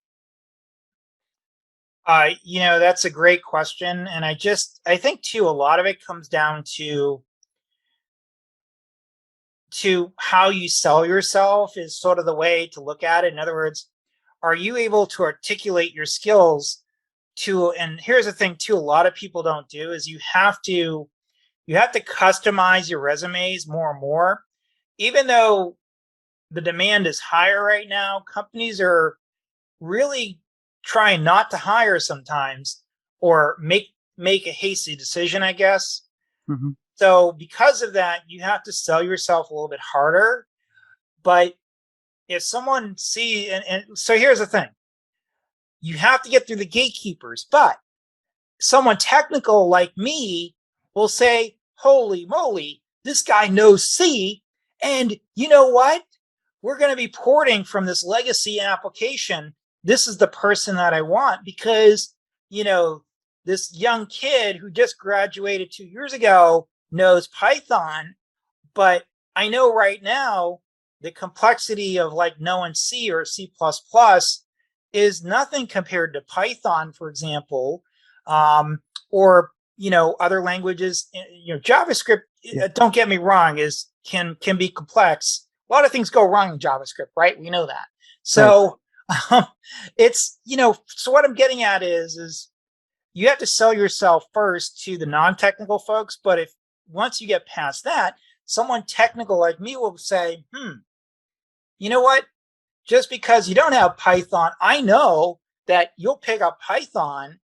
[SPEAKER 1] That's a great question. And I think too, a lot of it comes down to how you sell yourself is sort of the way to look at it. In other words, are you able to articulate your skills and here's the thing too, a lot of people don't do is you have to customize your resumes more and more. Even though the demand is higher right now, companies are really trying not to hire sometimes or make a hasty decision, I guess.
[SPEAKER 3] Hmm.
[SPEAKER 1] So because of that, you have to sell yourself a little bit harder. But if someone and so here's the thing, you have to get through the gatekeepers, but someone technical like me will say, holy moly, this guy knows C. And you know what? We're going to be porting from this legacy application. This is the person that I want because, this young kid who just graduated 2 years ago knows Python. But I know right now the complexity of like knowing C or C++ is nothing compared to Python, for example, or other languages. JavaScript.
[SPEAKER 3] Yeah,
[SPEAKER 1] Don't get me wrong, can be complex. A lot of things go wrong in JavaScript, right? We know that.
[SPEAKER 3] right.
[SPEAKER 1] So it's So what I'm getting at is you have to sell yourself first to the non-technical folks. But if once you get past that, someone technical like me will say, you know what? Just because you don't have Python, I know that you'll pick up Python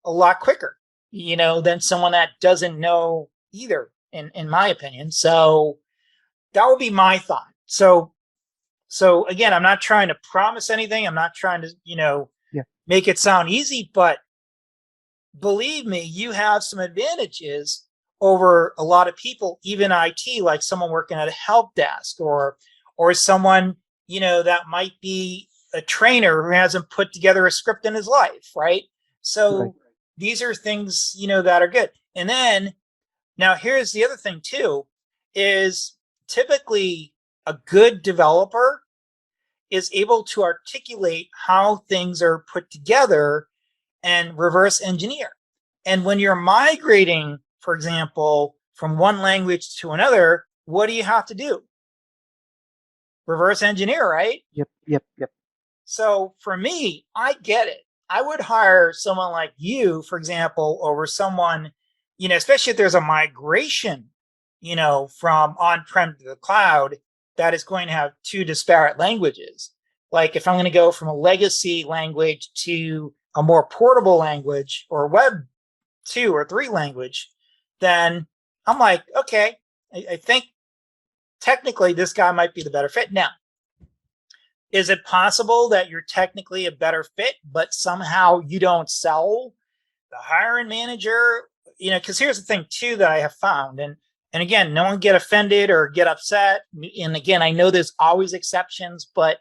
[SPEAKER 1] a lot quicker, than someone that doesn't know either, in my opinion. So that would be my thought. So again, I'm not trying to promise anything. I'm not trying to,
[SPEAKER 3] Yeah.
[SPEAKER 1] make it sound easy, but believe me, you have some advantages over a lot of people, even IT, like someone working at a help desk or someone, that might be a trainer who hasn't put together a script in his life, right?
[SPEAKER 3] Right.
[SPEAKER 1] So these are things, that are good. And then now here's the other thing too, is typically a good developer is able to articulate how things are put together and reverse engineer. And when you're migrating, for example, from one language to another, what do you have to do? Reverse engineer, right?
[SPEAKER 3] Yep. Yep. Yep.
[SPEAKER 1] So for me, I get it. I would hire someone like you, for example, over someone, especially if there's a migration, from on-prem to the cloud that is going to have two disparate languages. Like if I'm going to go from a legacy language to a more portable language or web 2 or 3 language, then I'm like, okay, I think technically this guy might be the better fit. Now, is it possible that you're technically a better fit, but somehow you don't sell the hiring manager? Because here's the thing too that I have found, and again, no one get offended or get upset. And again, I know there's always exceptions, but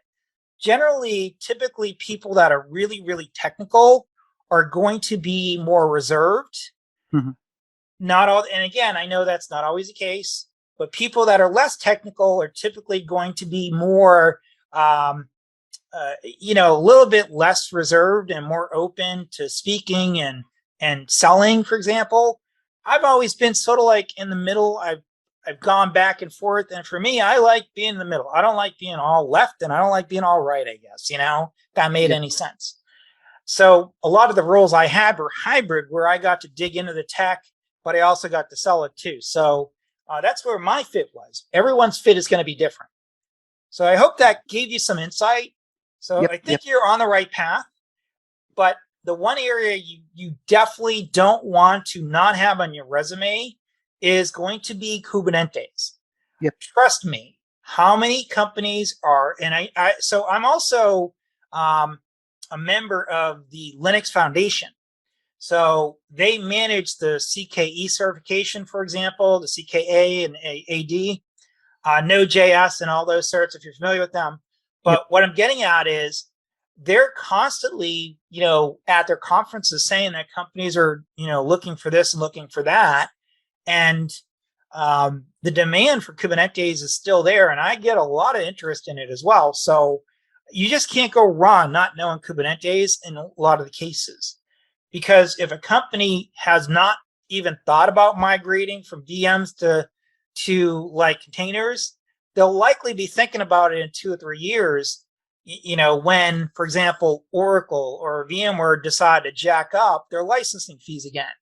[SPEAKER 1] generally, typically people that are really, really technical are going to be more reserved.
[SPEAKER 3] Hmm.
[SPEAKER 1] Not all, and again, I know that's not always the case, but people that are less technical are typically going to be more a little bit less reserved and more open to speaking and selling, for example. I've always been sort of like in the middle. I've gone back and forth, and for me, I like being in the middle. I don't like being all left, and I don't like being all right, I guess, if that made
[SPEAKER 3] Yep.
[SPEAKER 1] any sense. So a lot of the roles I had were hybrid, where I got to dig into the tech, but I also got to sell it too. So that's where my fit was. Everyone's fit is going to be different. So I hope that gave you some insight. So
[SPEAKER 3] Yep.
[SPEAKER 1] I
[SPEAKER 3] Yep.
[SPEAKER 1] think you're on the right path, but the one area you definitely don't want to not have on your resume is going to be Kubernetes.
[SPEAKER 3] Yep.
[SPEAKER 1] Trust me, how many companies are, and so I'm also a member of the Linux Foundation. So they manage the CKE certification, for example, the CKA and AD, Node.js and all those certs, if you're familiar with them.
[SPEAKER 3] Yep.
[SPEAKER 1] But what I'm getting at is they're constantly, at their conferences saying that companies are, looking for this and looking for that. And the demand for Kubernetes is still there. And I get a lot of interest in it as well. So you just can't go wrong not knowing Kubernetes in a lot of the cases. Because if a company has not even thought about migrating from VMs to like containers, they'll likely be thinking about it in 2 or 3 years. When, for example, Oracle or VMware decide to jack up their licensing fees again.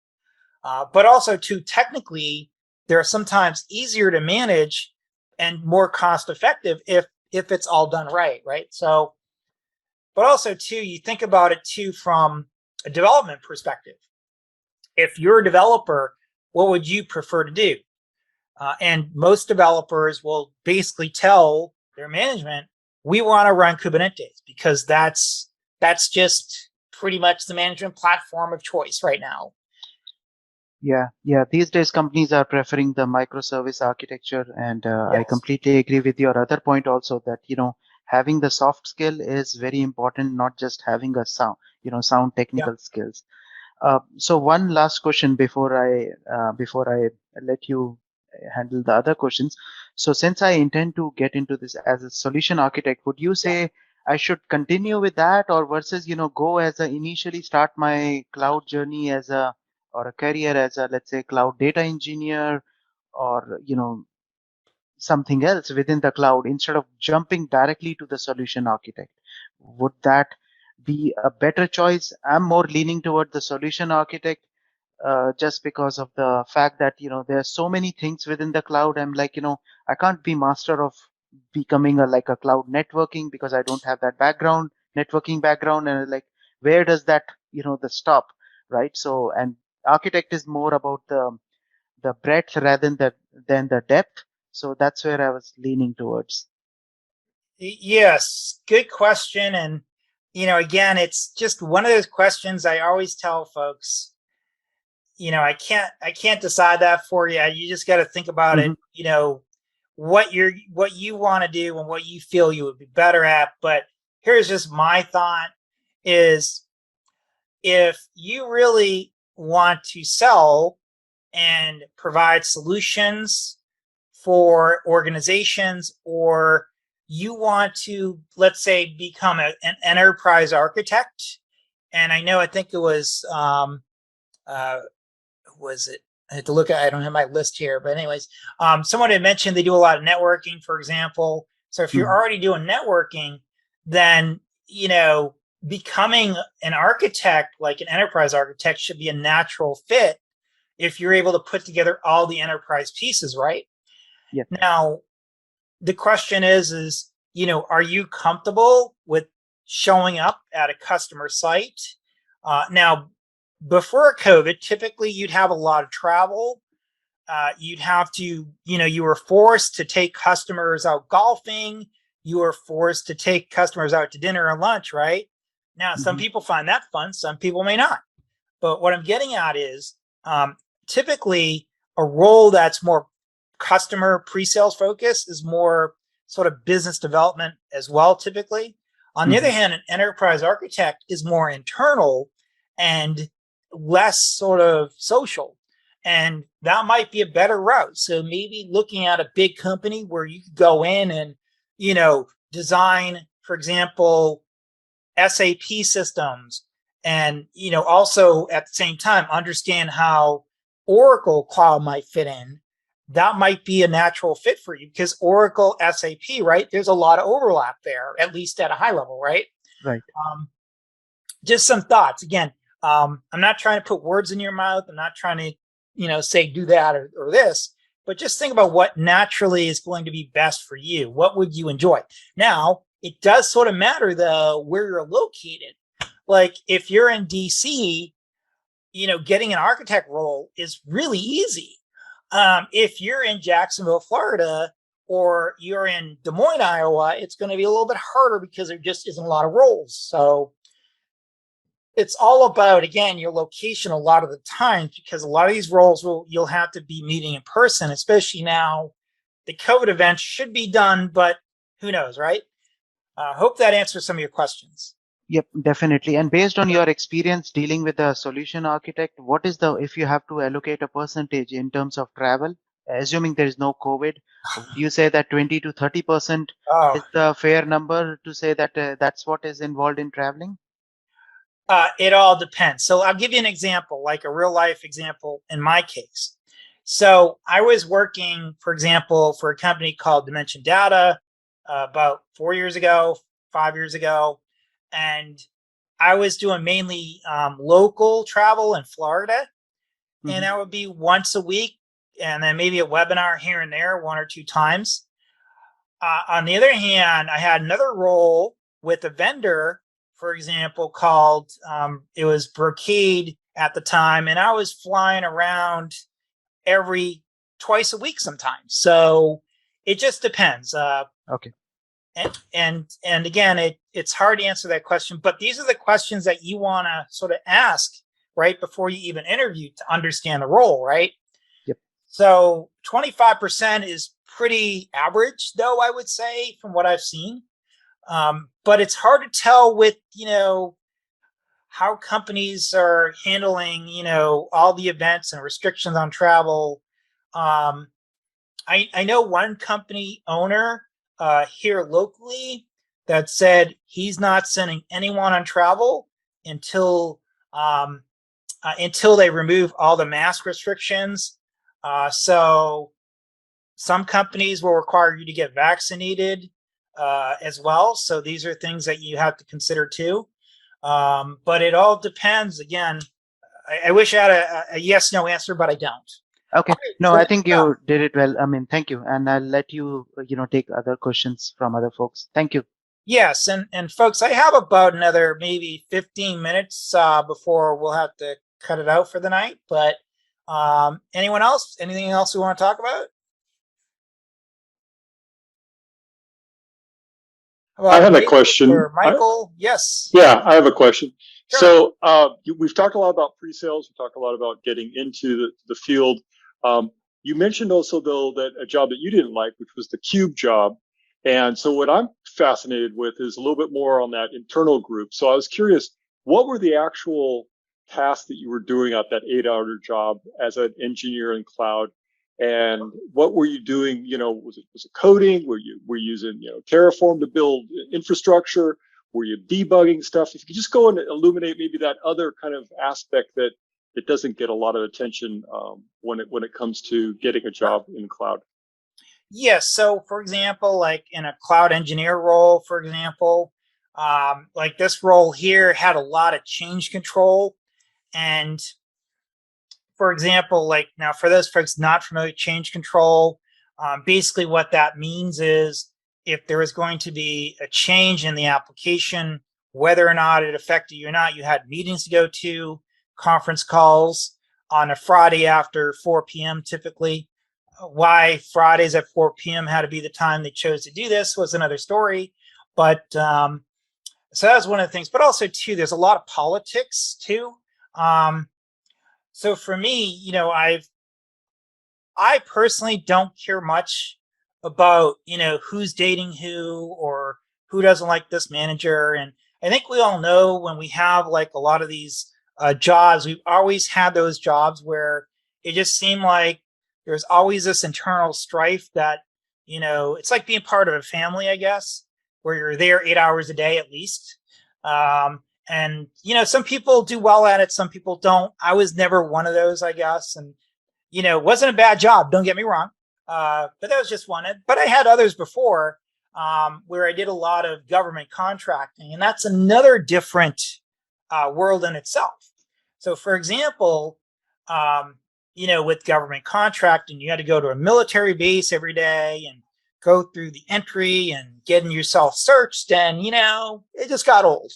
[SPEAKER 1] But also, too, technically, they're sometimes easier to manage and more cost effective if it's all done right. So, but also, too, you think about it too from a development perspective. If you're a developer, what would you prefer to do? And most developers will basically tell their management, we want to run Kubernetes because that's just pretty much the management platform of choice right now.
[SPEAKER 3] Yeah. These days, companies are preferring the microservice architecture, and
[SPEAKER 1] Yes.
[SPEAKER 3] I completely agree with your other point also that having the soft skill is very important, not just having a sound technical skills. So one last question before I let you handle the other questions. So since I intend to get into this as a solution architect, would you say I should continue with that, or versus go as a initially start my cloud journey as a or a career as a, let's say, cloud data engineer, or something else within the cloud instead of jumping directly to the solution architect? Would that be a better choice? I'm more leaning toward the solution architect, just because of the fact that there are so many things within the cloud. I'm like, I can't be master of becoming like a cloud networking because I don't have that networking background, and like, where does that the stop, right? So, and architect is more about the breadth rather than the depth. So that's where I was leaning towards.
[SPEAKER 1] Yes, good question. And, again, it's just one of those questions I always tell folks, I can't decide that for you. You just got to think about it,
[SPEAKER 3] Hmm.
[SPEAKER 1] what you want to do and what you feel you would be better at. But here's just my thought is if you really want to sell and provide solutions for organizations, or you want to, let's say, become an enterprise architect. And I think it was it? I had to look at, I don't have my list here, but anyways, someone had mentioned they do a lot of networking, for example. So if you're
[SPEAKER 3] Hmm.
[SPEAKER 1] already doing networking, then, becoming an architect, like an enterprise architect, should be a natural fit if you're able to put together all the enterprise pieces, right?
[SPEAKER 3] Yeah.
[SPEAKER 1] Now, the question is, are you comfortable with showing up at a customer site? Now, before COVID, typically you'd have a lot of travel. You'd have to, you were forced to take customers out golfing. You were forced to take customers out to dinner or lunch, right? Now, some
[SPEAKER 3] Hmm.
[SPEAKER 1] people find that fun, some people may not. But what I'm getting at is typically a role that's more customer pre-sales focused is more sort of business development as well, typically. On the other
[SPEAKER 3] Hmm.
[SPEAKER 1] hand, an enterprise architect is more internal and less sort of social. And that might be a better route. So maybe looking at a big company where you could go in and, design, for example, SAP systems, and also at the same time understand how Oracle Cloud might fit in. That might be a natural fit for you because Oracle SAP, right? There's a lot of overlap there, at least at a high level, right?
[SPEAKER 3] Right.
[SPEAKER 1] Um, just some thoughts. Again, I'm not trying to put words in your mouth. I'm not trying to, say do that or this, but just think about what naturally is going to be best for you. What would you enjoy? Now, it does sort of matter though where you're located. Like if you're in DC, getting an architect role is really easy. If you're in Jacksonville, Florida, or you're in Des Moines, Iowa, it's going to be a little bit harder because there just isn't a lot of roles. So it's all about, again, your location a lot of the times, because a lot of these roles you'll have to be meeting in person, especially now. The COVID event should be done, but who knows, right? Hope that answers some of your questions.
[SPEAKER 3] Yep, definitely. And based on your experience dealing with a solution architect, what is if you have to allocate a percentage in terms of travel, assuming there is no COVID, would you say that 20 to 30%
[SPEAKER 1] Oh,
[SPEAKER 3] is the fair number to say that that's what is involved in traveling?
[SPEAKER 1] it all depends. So I'll give you an example, like a real life example in my case. So I was working, for example, for a company called Dimension Data about 4 years ago, 5 years ago, and I was doing mainly local travel in Florida, and
[SPEAKER 3] Hmm.
[SPEAKER 1] that would be once a week, and then maybe a webinar here and there, 1 or 2 times. On the other hand, I had another role with a vendor, for example, called it was Brocade at the time, and I was flying around every twice a week sometimes. So it just depends.
[SPEAKER 3] Okay.
[SPEAKER 1] And again, it's hard to answer that question, but these are the questions that you want to sort of ask right before you even interview to understand the role, right?
[SPEAKER 3] Yep.
[SPEAKER 1] So 25% is pretty average, though, I would say, from what I've seen. But it's hard to tell with, how companies are handling, all the events and restrictions on travel. Um, I know one company owner here locally that said he's not sending anyone on travel until until they remove all the mask restrictions. So some companies will require you to get vaccinated as well. So these are things that you have to consider too. But it all depends. Again, I wish I had a yes no answer, but I don't.
[SPEAKER 3] Okay.
[SPEAKER 1] All right,
[SPEAKER 3] No,
[SPEAKER 1] so
[SPEAKER 3] I think you did it well. I mean, thank you. And I'll let you, take other questions from other folks. Thank you.
[SPEAKER 1] yes, and folks, I have about another maybe 15 minutes before we'll have to cut it out for the night. But anyone else? Anything else we want to talk about? How
[SPEAKER 4] I
[SPEAKER 1] about
[SPEAKER 4] have a
[SPEAKER 1] David
[SPEAKER 4] question.
[SPEAKER 1] or Michael? Yes.
[SPEAKER 4] Yeah, I have a question.
[SPEAKER 1] Sure.
[SPEAKER 4] So we've talked a lot about pre-sales. We talked a lot about getting into the field. You mentioned also, though, that a job that you didn't like, which was the cube job. And so what I'm fascinated with is a little bit more on that internal group. So I was curious, what were the actual tasks that you were doing at that 8-hour job as an engineer in cloud? And what were you doing? Was it coding? Were you using Terraform to build infrastructure? Were you debugging stuff? If you could just go and illuminate maybe that other kind of aspect that it doesn't get a lot of attention when it comes to getting a job in cloud.
[SPEAKER 1] Yes. So, for example, like in a cloud engineer role, for example, like this role here had a lot of change control. And for example, like now for those folks not familiar with change control, basically what that means is if there is going to be a change in the application, whether or not it affected you or not, you had meetings to go to, conference calls on a Friday after 4 p.m. typically. Why Fridays at 4 p.m. had to be the time they chose to do this was another story. But so that was one of the things. But also, too, there's a lot of politics, too. So for me, I personally don't care much about, who's dating who or who doesn't like this manager. And I think we all know when we have like a lot of these jobs, we've always had those jobs where it just seemed like there's always this internal strife that, it's like being part of a family, I guess, where you're there 8 hours a day at least. And, some people do well at it, some people don't. I was never one of those, I guess. And it wasn't a bad job. Don't get me wrong. But that was just one. But I had others before where I did a lot of government contracting, and that's another different world in itself. So, for example, with government contracting, you had to go to a military base every day and go through the entry and getting yourself searched, and it just got old.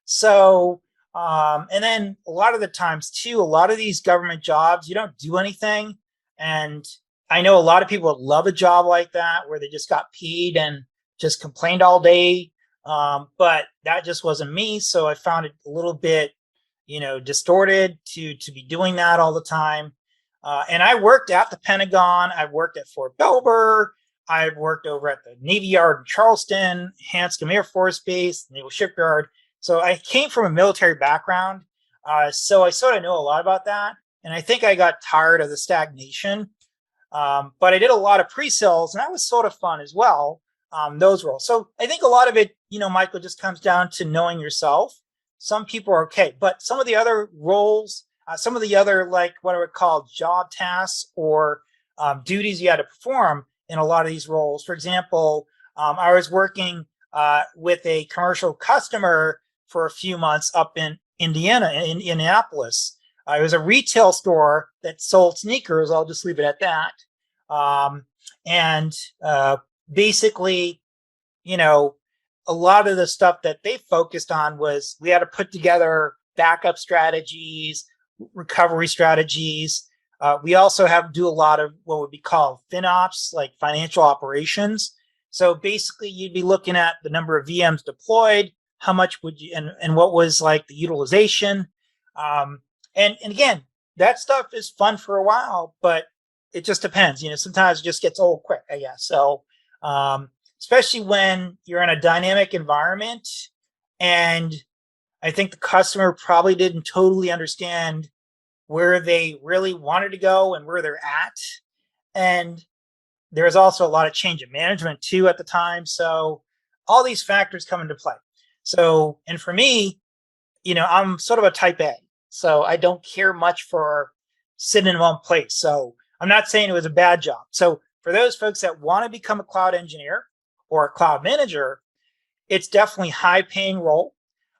[SPEAKER 1] So, and then a lot of the times too, a lot of these government jobs, you don't do anything, and I know a lot of people would love a job like that where they just got paid and just complained all day. But that just wasn't me. So I found it a little bit, distorted to be doing that all the time. And I worked at the Pentagon. I worked at Fort Belvoir. I've worked over at the Navy Yard in Charleston, Hanscom Air Force Base, Naval Shipyard. So I came from a military background. So I sort of know a lot about that. And I think I got tired of the stagnation. But I did a lot of pre-sales, and that was sort of fun as well, those roles. So I think a lot of it, Michael, just comes down to knowing yourself. Some people are okay, but some of the other roles, some of the other, like what I would call job tasks or duties you had to perform in a lot of these roles. For example, I was working with a commercial customer for a few months up in Indiana, in Indianapolis. It was a retail store that sold sneakers. I'll just leave it at that. And basically, a lot of the stuff that they focused on was we had to put together backup strategies, recovery strategies. We also have to do a lot of what would be called FinOps, like financial operations. So basically, you'd be looking at the number of VMs deployed, how much would you, and what was like the utilization. And again, that stuff is fun for a while, but it just depends. Sometimes it just gets old quick, I guess. So, especially when you're in a dynamic environment, and I think the customer probably didn't totally understand where they really wanted to go and where they're at. And there's also a lot of change in management too at the time. So all these factors come into play. So, and for me, I'm sort of a type A. So I don't care much for sitting in one place. So I'm not saying it was a bad job. So for those folks that want to become a cloud engineer or a cloud manager, it's definitely high paying role.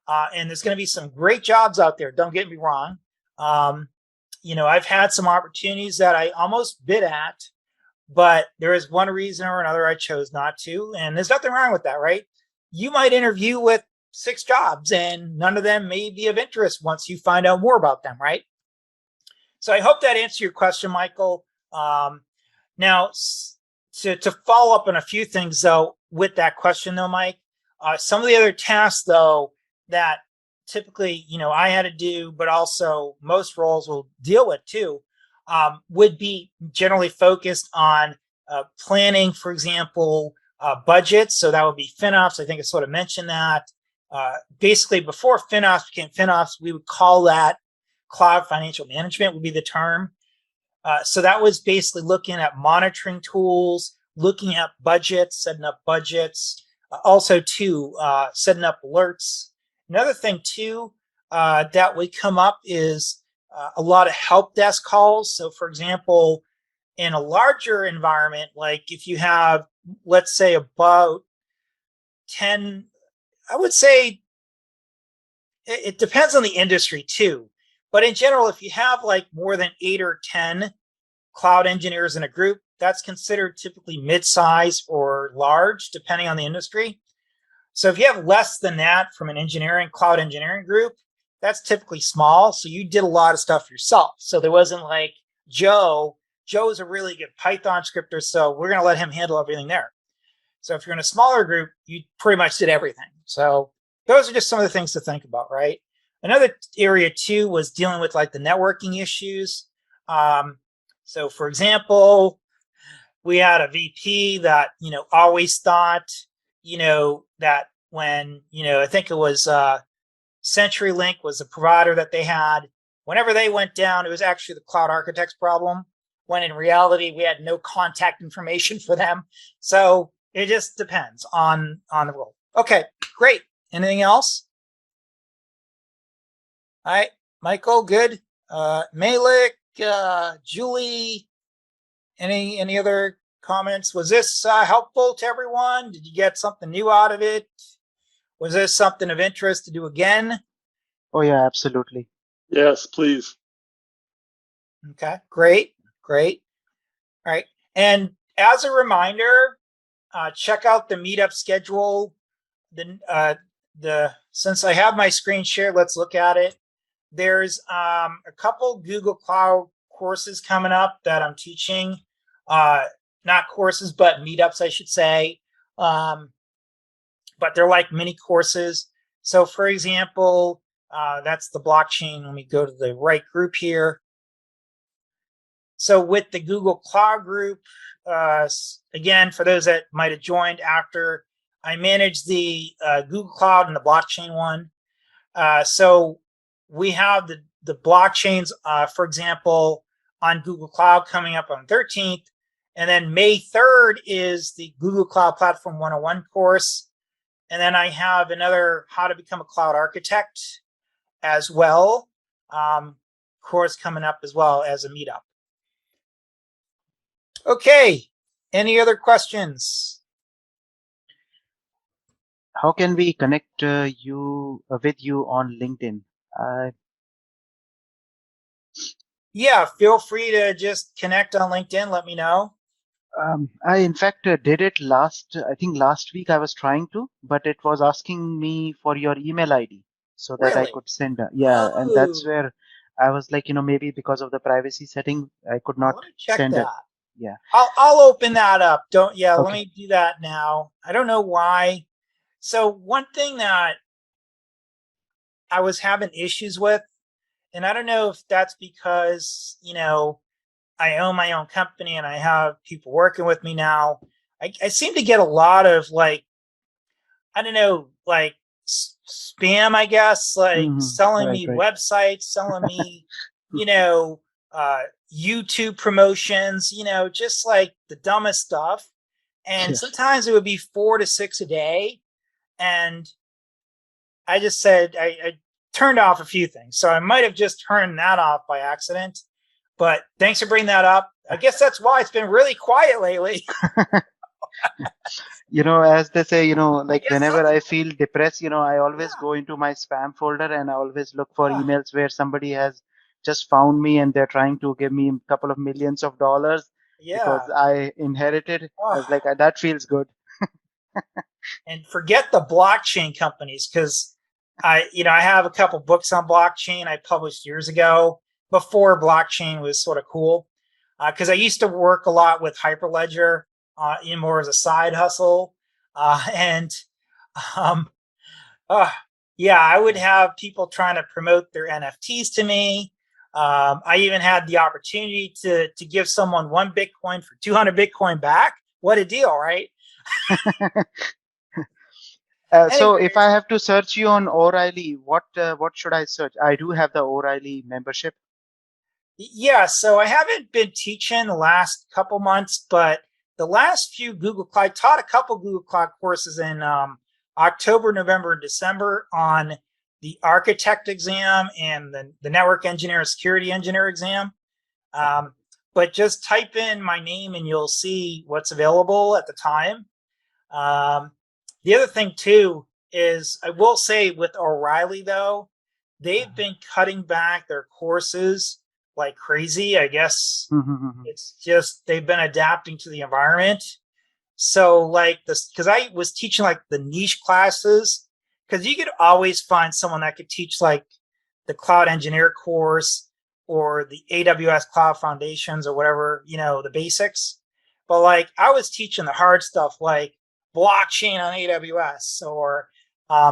[SPEAKER 1] And there's going to be some great jobs out there. Don't get me wrong. I've had some opportunities that I almost bid at, but there is one reason or another I chose not to. And there's nothing wrong with that, right? You might interview with 6 jobs and none of them may be of interest once you find out more about them, right? So I hope that answered your question, Michael. Now, to follow up on a few things, though, with that question, though, Mike, some of the other tasks, though, that typically, I had to do, but also most roles will deal with, too, would be generally focused on planning, for example, budgets. So that would be FinOps. I think I sort of mentioned that. Basically, before FinOps became FinOps, we would call that cloud financial management would be the term. So that was basically looking at monitoring tools, looking at budgets, setting up budgets, also too, setting up alerts. Another thing too that would come up is a lot of help desk calls. So for example, in a larger environment, like if you have, let's say about 10, I would say it depends on the industry too. But in general, if you have like more than 8 or 10 cloud engineers in a group, that's considered typically mid-size or large, depending on the industry. So if you have less than that from an cloud engineering group, that's typically small. So you did a lot of stuff yourself. So there wasn't like Joe's a really good Python scripter, so we're going to let him handle everything there. So if you're in a smaller group, you pretty much did everything. So those are just some of the things to think about, right? Another area too was dealing with like the networking issues. So for example, we had a VP that, always thought, that when, I think it was CenturyLink was the provider that they had. Whenever they went down, it was actually the cloud architect's problem, when in reality, we had no contact information for them. So it just depends on the role. Okay, great. Anything else? All right, Michael, good. Malik, Julie, any other comments? Was this helpful to everyone? Did you get something new out of it? Was this something of interest to do again?
[SPEAKER 3] Oh yeah, absolutely.
[SPEAKER 4] Yes, please.
[SPEAKER 1] Okay, great. All right, and as a reminder, check out the Meetup schedule. Since I have my screen shared, let's look at it. There's a couple Google Cloud courses coming up that I'm teaching. not courses, but meetups, I should say. But they're like mini courses. So for example, that's the blockchain. Let me go to the right group here. So with the Google Cloud group, again, for those that might have joined after, I manage the Google Cloud and the blockchain one. So we have the blockchains, for example, on Google Cloud coming up on 13th. And then May 3rd is the Google Cloud Platform 101 course. And then I have another How to Become a Cloud Architect as well, course coming up as well as a meetup. Okay, any other questions?
[SPEAKER 3] How can we connect you with you on LinkedIn?
[SPEAKER 1] Yeah, feel free to just connect on LinkedIn. Let me know.
[SPEAKER 3] I in fact did it I think last week I was trying to, but it was asking me for your email ID so that I
[SPEAKER 1] Really?
[SPEAKER 3] could send. Yeah, and that's
[SPEAKER 1] Oh,
[SPEAKER 3] where I was like, maybe because of the privacy setting, I could not
[SPEAKER 1] let me check
[SPEAKER 3] send
[SPEAKER 1] that.
[SPEAKER 3] it. Yeah.
[SPEAKER 1] I'll open that up. Let
[SPEAKER 3] Okay.
[SPEAKER 1] me do that now. I don't know why. So one thing that I was having issues with, and I don't know if that's because, I own my own company and I have people working with me now. I seem to get a lot of like, I don't know, like spam, I guess, like selling
[SPEAKER 3] Right,
[SPEAKER 1] me
[SPEAKER 3] right.
[SPEAKER 1] websites, selling me, you know, YouTube promotions, just like the dumbest stuff. And
[SPEAKER 3] Yes.
[SPEAKER 1] sometimes it would be 4 to 6 a day. And I just said, I turned off a few things. So I might have just turned that off by accident. But thanks for bringing that up. I guess that's why it's been really quiet lately.
[SPEAKER 3] As they say, like
[SPEAKER 1] Yes,
[SPEAKER 3] whenever I feel depressed, I
[SPEAKER 1] yeah.
[SPEAKER 3] always go into my spam folder and I always look for emails where somebody has just found me and they're trying to give me a couple of millions of dollars because
[SPEAKER 1] Yeah.
[SPEAKER 3] I inherited. I was like, that feels good.
[SPEAKER 1] And forget the blockchain companies because I have a couple books on blockchain I published years ago before blockchain was sort of cool. Because I used to work a lot with Hyperledger, more as a side hustle, and um, uh, yeah, I would have people trying to promote their NFTs to me. I even had the opportunity to give someone 1 Bitcoin for 200 Bitcoin back. What a deal, right?
[SPEAKER 3] So if
[SPEAKER 1] Anyways,
[SPEAKER 3] I have to search you on O'Reilly, what should I search? I do have the O'Reilly membership.
[SPEAKER 1] yeah, so I haven't been teaching the last couple months, but the last few I taught a couple Google Cloud courses in October, November, and December on the architect exam and the network engineer, security engineer exam. But just type in my name and you'll see what's available at the time. The other thing too is I will say with O'Reilly though, they've been cutting back their courses like crazy. I guess it's just they've been adapting to the environment. So like this, because I was teaching like the niche classes, because you could always find someone that could teach like the cloud engineer course or the AWS cloud foundations or whatever, the basics. But like I was teaching the hard stuff like blockchain on AWS or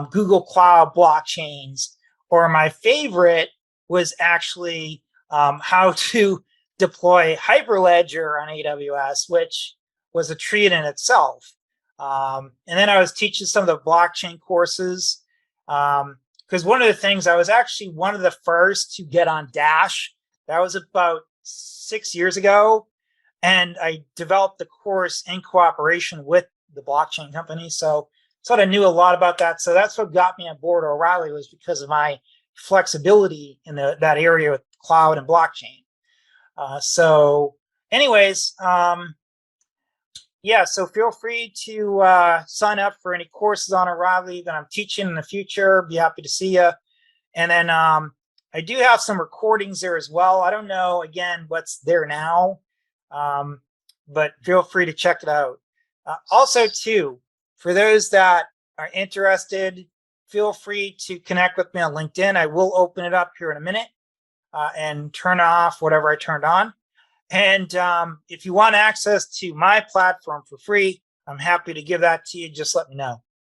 [SPEAKER 1] Google Cloud blockchains, or my favorite was actually how to deploy Hyperledger on AWS, which was a treat in itself. And then I was teaching some of the blockchain courses. Because one of the things, I was actually one of the first to get on Dash. That was about 6 years ago. And I developed the course in cooperation with the blockchain company. So sort of knew a lot about that. So that's what got me on board O'Reilly, was because of my flexibility in that area with cloud and blockchain. So anyways, yeah, so feel free to sign up for any courses on O'Reilly that I'm teaching in the future. Be happy to see you. And then I do have some recordings there as well. I don't know, again, what's there now, but feel free to check it out. Also, too, for those that are interested, feel free to connect with me on LinkedIn. I will open it up here in a minute and turn off whatever I turned on. And if you want access to my platform for free, I'm happy to give that to you. Just let me know.